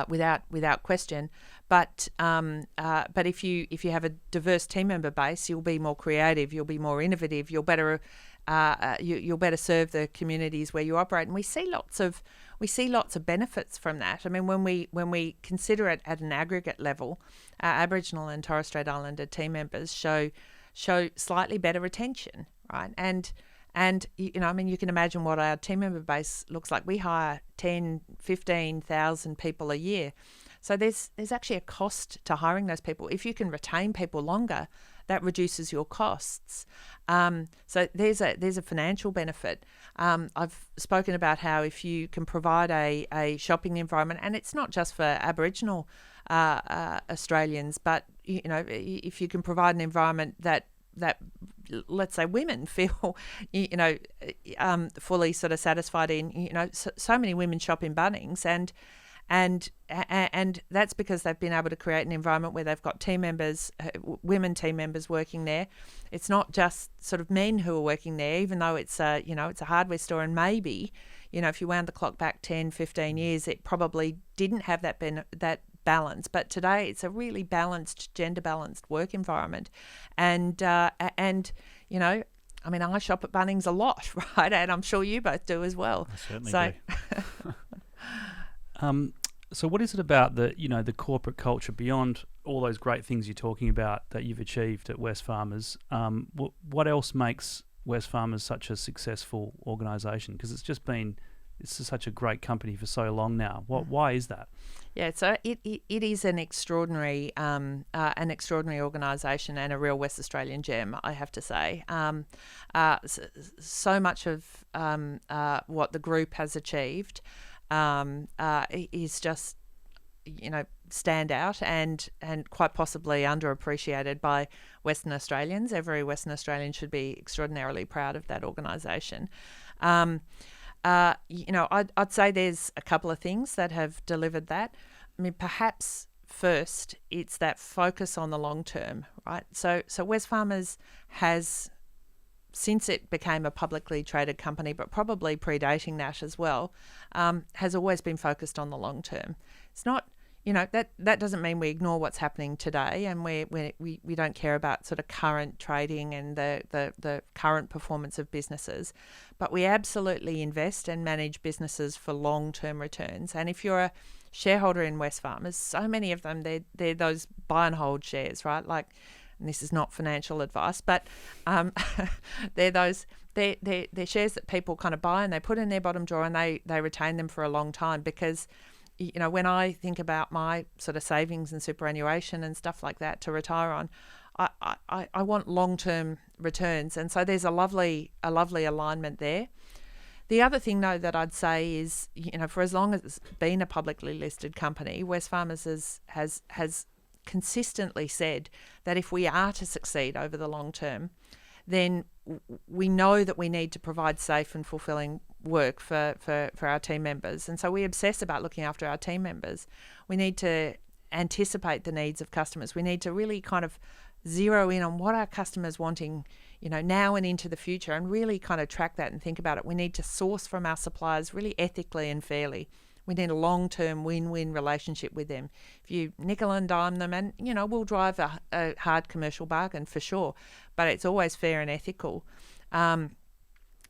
Without question, but if you have a diverse team member base, you'll be more creative, you'll be more innovative, you'll better serve the communities where you operate, and we see lots of benefits from that. I mean, when we consider it at an aggregate level, Aboriginal and Torres Strait Islander team members show slightly better retention, right? And, you know, I mean, you can imagine what our team member base looks like. We hire 10, 15,000 people a year. So there's actually a cost to hiring those people. If you can retain people longer, that reduces your costs. So there's a financial benefit. I've spoken about how if you can provide a shopping environment, and it's not just for Aboriginal Australians, but, you know, if you can provide an environment that let's say women feel, you know, fully sort of satisfied in, you know, so many women shop in Bunnings, and that's because they've been able to create an environment where they've got team members, women team members working there. It's not just sort of men who are working there, even though it's a hardware store, and maybe, you know, if you wound the clock back 10, 15 years, it probably didn't have that balance, but today it's a really balanced, gender balanced work environment, and you know, I mean, I shop at Bunnings a lot, right? And I'm sure you both do as well. I certainly do. So what is it about the corporate culture, beyond all those great things you're talking about that you've achieved at Wesfarmers? What else makes Wesfarmers such a successful organisation? Because it's such a great company for so long now. Why is that? Yeah, so it is an extraordinary organisation and a real West Australian gem, I have to say. So much of what the group has achieved is just, you know, stand out and quite possibly underappreciated by Western Australians. Every Western Australian should be extraordinarily proud of that organisation. You know, I'd say there's a couple of things that have delivered that. I mean, perhaps first, it's that focus on the long term, right? So Wesfarmers has since it became a publicly traded company, but probably predating that as well, has always been focused on the long term. It's not, that doesn't mean we ignore what's happening today, and we don't care about sort of current trading and the current performance of businesses, but we absolutely invest and manage businesses for long-term returns. And if you're a shareholder in Wesfarmers, so many of them, they're those buy and hold shares, right? Like, and this is not financial advice, but they're shares that people kind of buy and they put in their bottom drawer, and they retain them for a long time. Because when I think about my sort of savings and superannuation and stuff like that to retire on, I want long-term returns, and so there's a lovely alignment there. The other thing, though, that I'd say is, for as long as it's been a publicly listed company, Wesfarmers has consistently said that if we are to succeed over the long term, then we know that we need to provide safe and fulfilling work for our team members. And so we obsess about looking after our team members. We need to anticipate the needs of customers. We need to really kind of zero in on what our customers wanting, now and into the future, and really kind of track that and think about it. We need to source from our suppliers really ethically and fairly. We need a long-term win-win relationship with them. If you nickel and dime them, and, we'll drive a hard commercial bargain for sure, but it's always fair and ethical.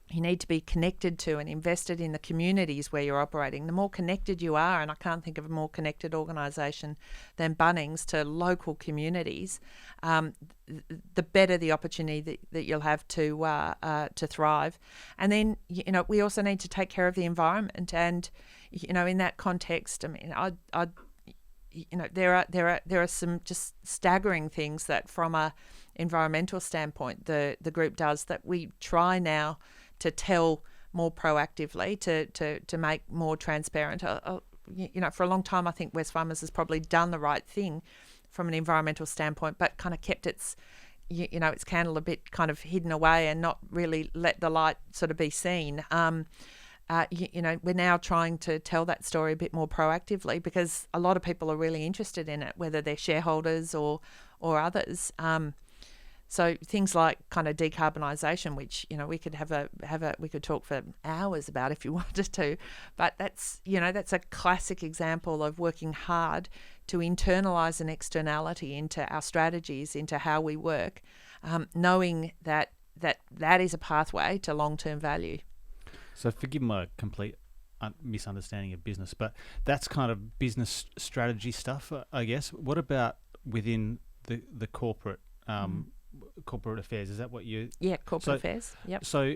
You need to be connected to and invested in the communities where you're operating. The more connected you are, and I can't think of a more connected organisation than Bunnings to local communities, the better the opportunity that you'll have to thrive. And then, we also need to take care of the environment. And, in that context, I mean, there are some just staggering things that, from a environmental standpoint, the group does, that we try now to tell more proactively, to make more transparent. For a long time, I think Wesfarmers has probably done the right thing from an environmental standpoint, but kind of kept its candle a bit kind of hidden away and not really let the light sort of be seen. We're now trying to tell that story a bit more proactively, because a lot of people are really interested in it, whether they're shareholders or others. So things like kind of decarbonisation, which we could we could talk for hours about if you wanted to, but that's a classic example of working hard to internalise an externality into our strategies, into how we work, knowing that is a pathway to long-term value. So forgive my complete misunderstanding of business, but that's kind of business strategy stuff, I guess. What about within the corporate corporate affairs? Is that what you... Yeah, corporate affairs. Yep. So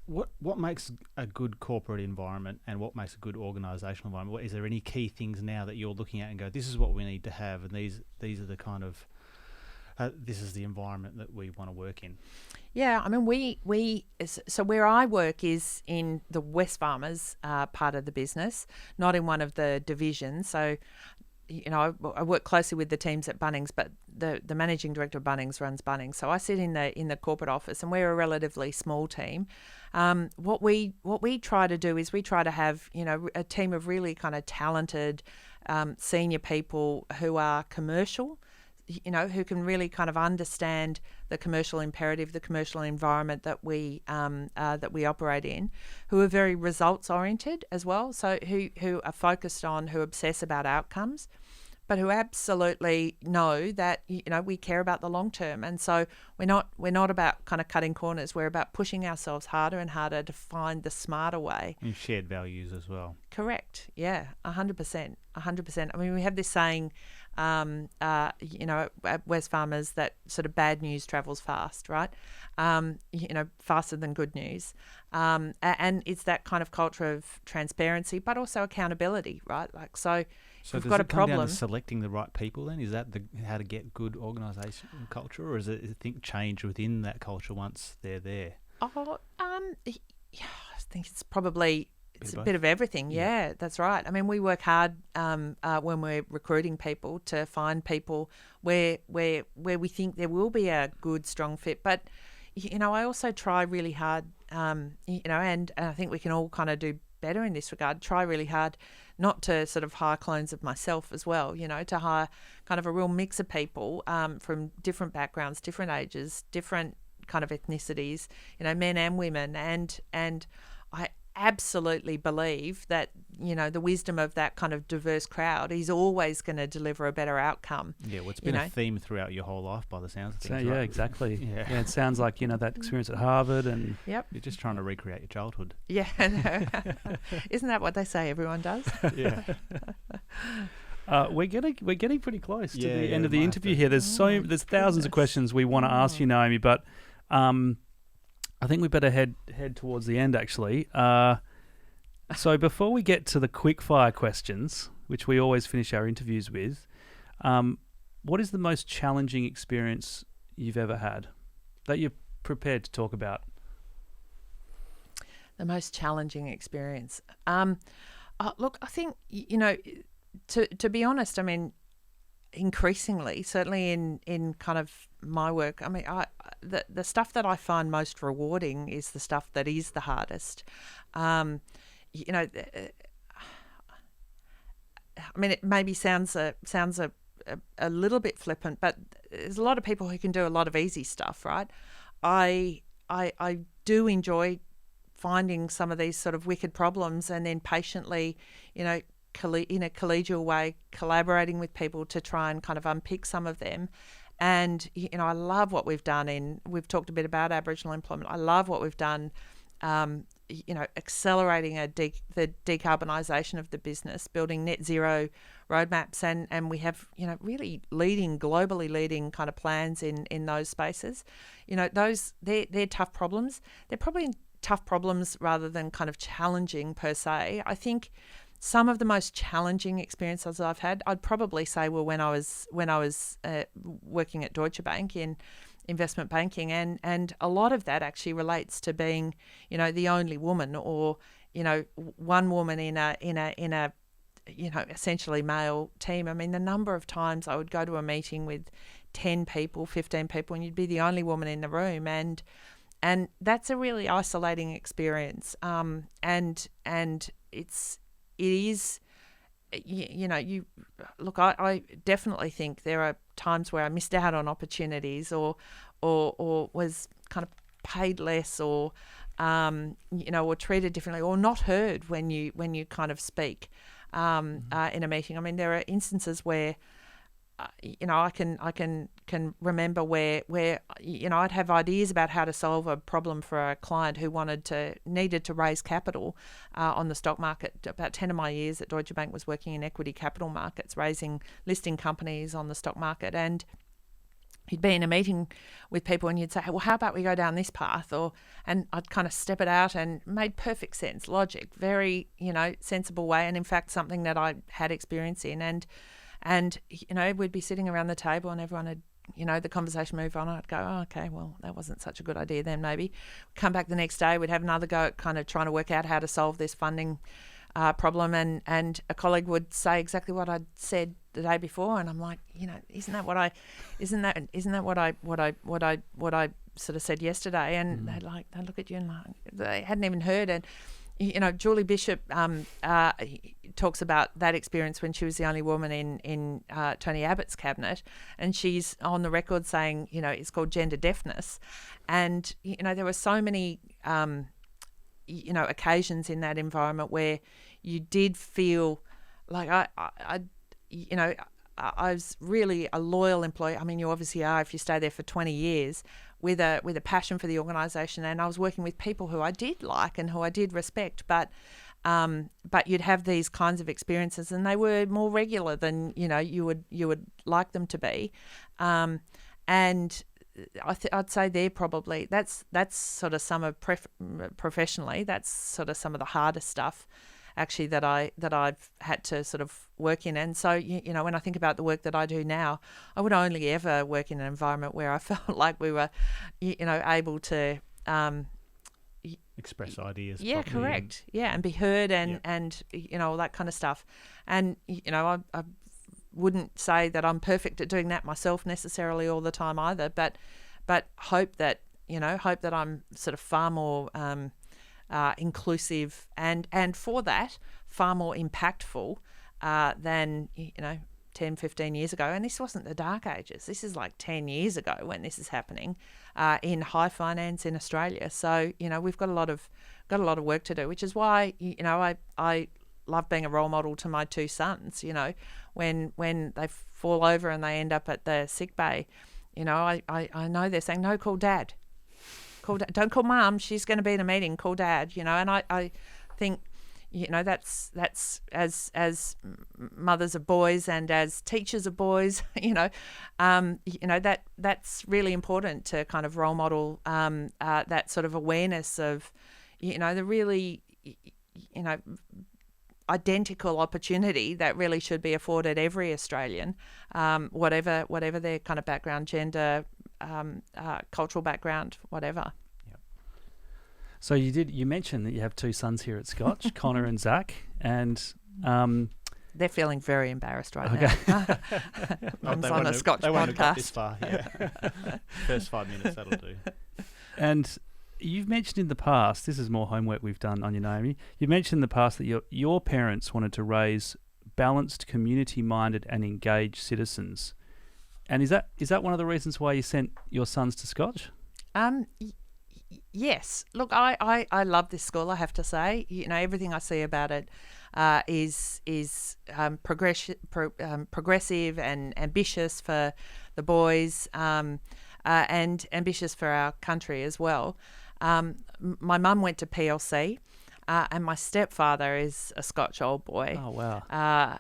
what makes a good corporate environment, and what makes a good organisational environment? Is there any key things now that you're looking at and go, this is what we need to have, and these are the kind of... this is the environment that we want to work in? Yeah, I mean, so where I work is in the Wesfarmers part of the business, not in one of the divisions. So, I work closely with the teams at Bunnings, but the managing director of Bunnings runs Bunnings. So I sit in the corporate office, and we're a relatively small team. What we try to do is we try to have a team of really kind of talented senior people who are commercial, who can really kind of understand the commercial imperative, the commercial environment that we operate in, who are very results oriented as well. So who are focused on, who obsess about outcomes, but who absolutely know that we care about the long term. And so we're not about kind of cutting corners. We're about pushing ourselves harder and harder to find the smarter way. And shared values as well. Correct. Yeah, 100%. 100%. I mean, we have this saying, at Wesfarmers, that sort of bad news travels fast, right? Faster than good news. And it's that kind of culture of transparency, but also accountability, right? Like, so So we've does got it a come problem. down to selecting the right people then? Is that how to get good organisation culture, or is it change within that culture once they're there? I think it's probably... It's a both? bit of everything. Yeah, that's right. I mean, we work hard when we're recruiting people to find people where we think there will be a good, strong fit. But, I also try really hard, and I think we can all kind of do better in this regard, try really hard not to sort of hire clones of myself as well, to hire kind of a real mix of people from different backgrounds, different ages, different kind of ethnicities, men and women, and I absolutely believe that the wisdom of that kind of diverse crowd is always going to deliver a better outcome. Yeah, well, it's been a theme throughout your whole life by the sounds of things. So, right? yeah, exactly. Yeah. It sounds like that experience at Harvard, and Yep. You're just trying to recreate your childhood. Yeah, isn't that what they say everyone does? Yeah. we're getting pretty close to the end of the we might interview have to- here. There's thousands of questions we want to ask you, Naomi, but I think we better head towards the end, actually. So before we get to the quick-fire questions, which we always finish our interviews with, what is the most challenging experience you've ever had that you're prepared to talk about? The most challenging experience. Look, I think, to be honest, I mean, increasingly, certainly in kind of my work, I mean, the stuff that I find most rewarding is the stuff that is the hardest. I mean, it maybe sounds a little bit flippant, but there's a lot of people who can do a lot of easy stuff, right? I do enjoy finding some of these sort of wicked problems and then patiently, in a collegial way, collaborating with people to try and kind of unpick some of them. And, I love what we've done we've talked a bit about Aboriginal employment. I love what we've done, accelerating the decarbonisation of the business, building net zero roadmaps, and we have, really globally leading kind of plans in those spaces. They're tough problems. They're probably tough problems rather than kind of challenging per se. I think some of the most challenging experiences I've had, I'd probably say, were when I was working at Deutsche Bank in investment banking, and a lot of that actually relates to being, the only woman, or one woman in a essentially male team. I mean, the number of times I would go to a meeting with 10 people, 15 people, and you'd be the only woman in the room, and that's a really isolating experience. And it is, you look, I definitely think there are times where I missed out on opportunities or was kind of paid less or treated differently or not heard when you kind of speak in a meeting. I mean, there are instances where I can remember where I'd have ideas about how to solve a problem for a client who needed to raise capital on the stock market. About 10 of my years at Deutsche Bank was working in equity capital markets, listing companies on the stock market, and you'd be in a meeting with people and you'd say, well, how about we go down this path? And I'd kind of step it out, and made perfect sense, logic, very, sensible way, and in fact something that I had experience in. And we'd be sitting around the table and everyone had, the conversation move on. I'd go, oh, okay, well, that wasn't such a good idea then maybe. Come back the next day, we'd have another go at kind of trying to work out how to solve this funding problem, and a colleague would say exactly what I'd said the day before, and I'm like, isn't that what I sort of said yesterday? And they'd look at you and they hadn't even heard. And Julie Bishop talks about that experience when she was the only woman in Tony Abbott's cabinet, and she's on the record saying, it's called gender deafness. And, there were so many, occasions in that environment where you did feel like I was really a loyal employee. I mean, you obviously are if you stay there for 20 years with a passion for the organisation, and I was working with people who I did like and who I did respect, but you'd have these kinds of experiences, and they were more regular than you would like them to be, and I'd say that's sort of some of professionally, that's sort of some of the hardest stuff actually that I've had to sort of work in. And so, when I think about the work that I do now, I would only ever work in an environment where I felt like we were, able to express ideas. Yeah, properly. correct. Yeah, and be heard and all that kind of stuff. And, I wouldn't say that I'm perfect at doing that myself necessarily all the time either, but hope that I'm sort of far more inclusive and for that far more impactful than 10, 15 years ago, and this wasn't the dark ages. This is like 10 years ago when this is happening in high finance in Australia. So, we've got a lot of work to do, which is why, I love being a role model to my two sons. When they fall over and they end up at the sick bay, I know they're saying, no, call Dad. Don't call Mum, she's going to be in a meeting, call Dad, and I think, that's as mothers of boys and as teachers of boys, that's really important to kind of role model that sort of awareness of, the really, identical opportunity that really should be afforded every Australian, whatever their kind of background, gender, cultural background, whatever. So you mentioned that you have two sons here at Scotch, Connor and Zach, and they're feeling very embarrassed right now. Mum's on a Scotch they won't have got this podcast. far. Yeah. First 5 minutes, that'll do. And you've mentioned in the past, this is more homework we've done on you, Naomi. You mentioned in the past that your parents wanted to raise balanced, community-minded, and engaged citizens. And is that one of the reasons why you sent your sons to Scotch? Yes. Look, I love this school, I have to say. Everything I see about it is progressive and ambitious for the boys, and ambitious for our country as well. My mum went to PLC, and my stepfather is a Scotch old boy. Oh, wow.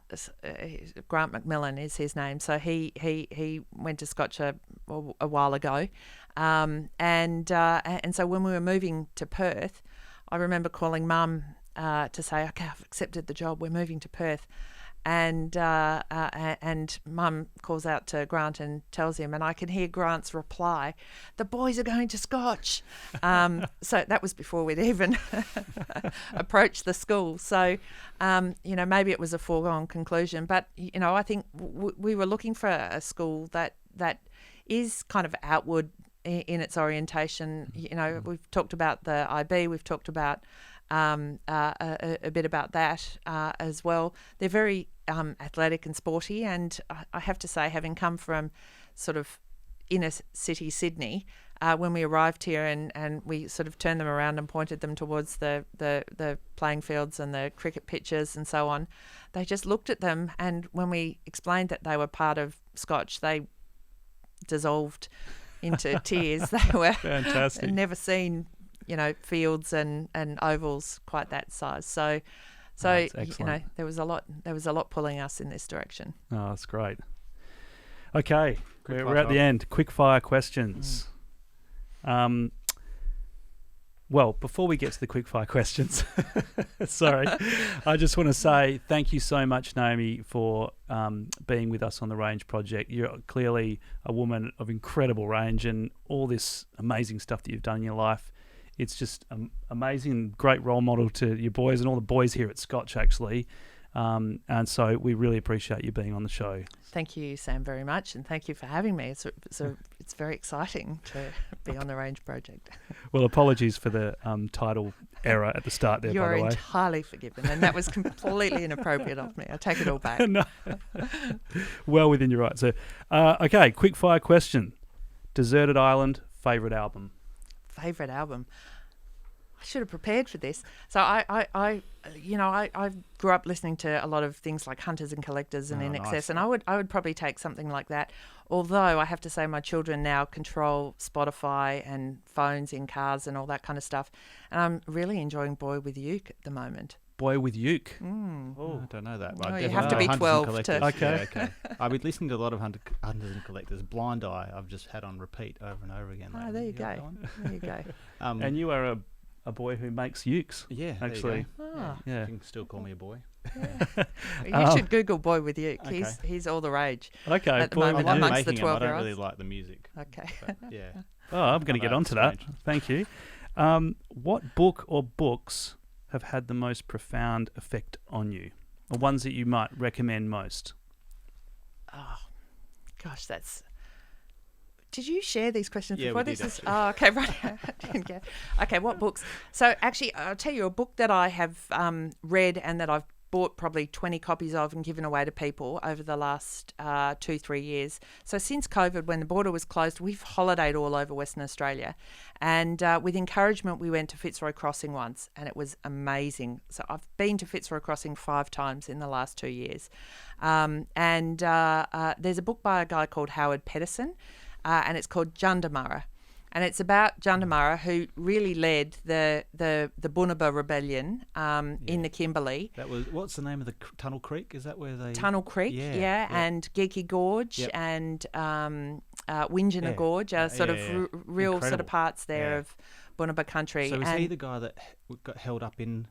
Grant McMillan is his name. So he went to Scotch a while ago. And so when we were moving to Perth, I remember calling Mum to say, okay, I've accepted the job, we're moving to Perth. And Mum calls out to Grant and tells him, and I can hear Grant's reply, the boys are going to Scotch. So that was before we'd even approached the school. So, maybe it was a foregone conclusion. But, I think we were looking for a school that is kind of outward in its orientation. We've talked about the IB, we've talked about a bit about that as well. They're very athletic and sporty, and I have to say, having come from sort of inner city Sydney, when we arrived here and we sort of turned them around and pointed them towards the playing fields and the cricket pitches and so on, they just looked at them, and when we explained that they were part of Scotch, they dissolved into tears. They were fantastic. Never seen fields and ovals quite that size. So there was a lot pulling us in this direction. Oh, that's great. Okay, we're at the end. Quick fire questions. Well, before we get to the quick fire questions, sorry, I just want to say thank you so much, Naomi, for being with us on the Range Project. You're clearly a woman of incredible range, and all this amazing stuff that you've done in your life. It's just amazing, great role model to your boys and all the boys here at Scotch, actually. And so we really appreciate you being on the show. Thank you, Sam, very much, and thank you for having me. It's very exciting to be on the Range Project. Well, apologies for the title error at the start there, You're by the way. entirely forgiven, and that was completely inappropriate of me. I take it all back. No. Well within your right. So, okay, quick fire question. Deserted Island, favourite album? Favourite album? I should have prepared for this. So I grew up listening to a lot of things like Hunters and Collectors and INXS, nice. And I would probably take something like that. Although I have to say my children now control Spotify and phones in cars and all that kind of stuff, and I'm really enjoying Boy with Uke at the moment. Boy with Uke. Oh, I don't know that. Oh, you have to be 12 to. Okay. Yeah, okay. I've been listening to a lot of Hunters and Collectors. Blind Eye, I've just had on repeat over and over again. Oh, there you go. There you go. And you are a boy who makes ukes. Yeah, actually. Yeah. You can still call me a boy. Yeah. You should Google Boy with Uke. Okay. He's all the rage. Okay. At the moment amongst the 12-year-olds. I don't really like the music. Okay. But, yeah. Oh, I'm going to get onto that. Thank you. What book or books have had the most profound effect on you, or ones that you might recommend most? Oh, gosh, that's. Did you share these questions yeah, before? We this did, is okay, right. Didn't get. Okay, what books? So actually, I'll tell you a book that I have read and that I've bought probably 20 copies of and given away to people over the last 2-3 years. So since COVID, when the border was closed, we've holidayed all over Western Australia. And with encouragement, we went to Fitzroy Crossing once, and it was amazing. So I've been to Fitzroy Crossing 5 times in the last 2 years. And there's a book by a guy called Howard Pedersen, and it's called Jundamurra. And it's about Jundamurra, who really led the Bunaba rebellion in the Kimberley. That was, what's the name of the Tunnel Creek? Is that where they... Tunnel Creek, and Geeky Gorge and Wingina Gorge are sort of real Incredible. sort of parts there of Bunaba country. So is he the guy that got held up in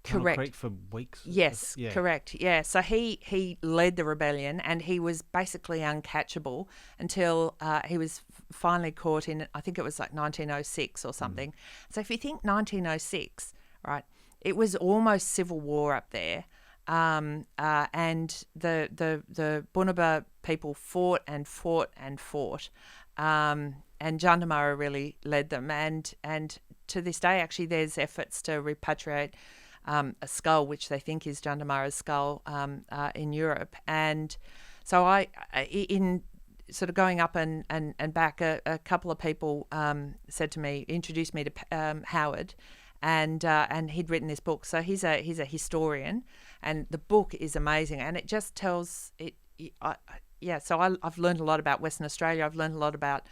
Tunnel Correct. Creek for weeks? Yes, correct. Yeah, so he led the rebellion, and he was basically uncatchable until he was finally caught in, I think it was like 1906 or something. So if you think 1906, right, it was almost civil war up there, and the Bunaba people fought and fought and fought, and Jundamurra really led them, and to this day, actually, there's efforts to repatriate a skull, which they think is Jundamurra's skull, in Europe. And so in sort of going up and back, a couple of people said to me, introduced me to Howard, and he'd written this book. So he's a historian, and the book is amazing, and it just tells it. So I've learned a lot about Western Australia. I've learned a lot about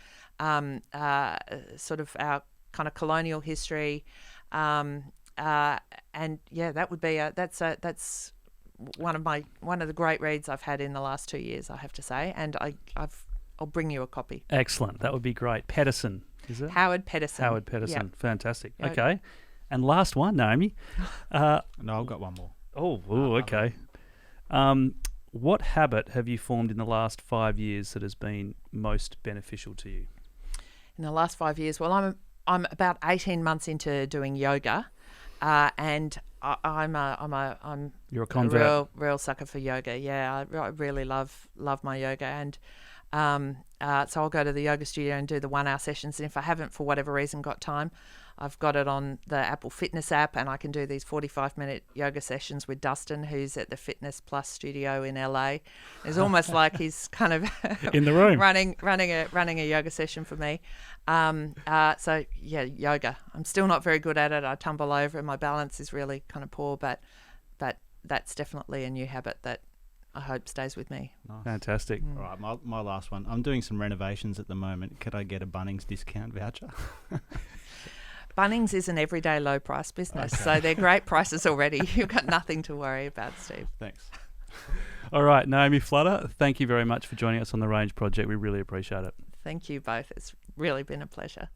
sort of our kind of colonial history. And that would be that's one of the great reads I've had in the last 2 years, I have to say, and I'll bring you a copy. Excellent, that would be great. Pedersen, is it? Howard Pedersen. Howard Pedersen, Yep. Fantastic. Yep. Okay, and last one, Naomi. No, I've got one more. Okay. What habit have you formed in the last 5 years that has been most beneficial to you? In the last 5 years, well, I'm about 18 months into doing yoga. And I'm You're a convert. real sucker for yoga. Yeah, I really love my yoga, and so I'll go to the yoga studio and do the 1 hour sessions. And if I haven't, for whatever reason, got time, I've got it on the Apple Fitness app, and I can do these 45-minute yoga sessions with Dustin, who's at the Fitness Plus studio in LA. It's almost like he's kind of in the room running a yoga session for me. So yeah, yoga. I'm still not very good at it. I tumble over, and my balance is really kind of poor. But that's definitely a new habit that I hope stays with me. Nice. Fantastic. All right, my last one. I'm doing some renovations at the moment. Could I get a Bunnings discount voucher? Bunnings is an everyday low price business, so they're great prices already. You've got nothing to worry about, Steve. Thanks. All right, Naomi Flutter, thank you very much for joining us on the Range Project. We really appreciate it. Thank you both. It's really been a pleasure.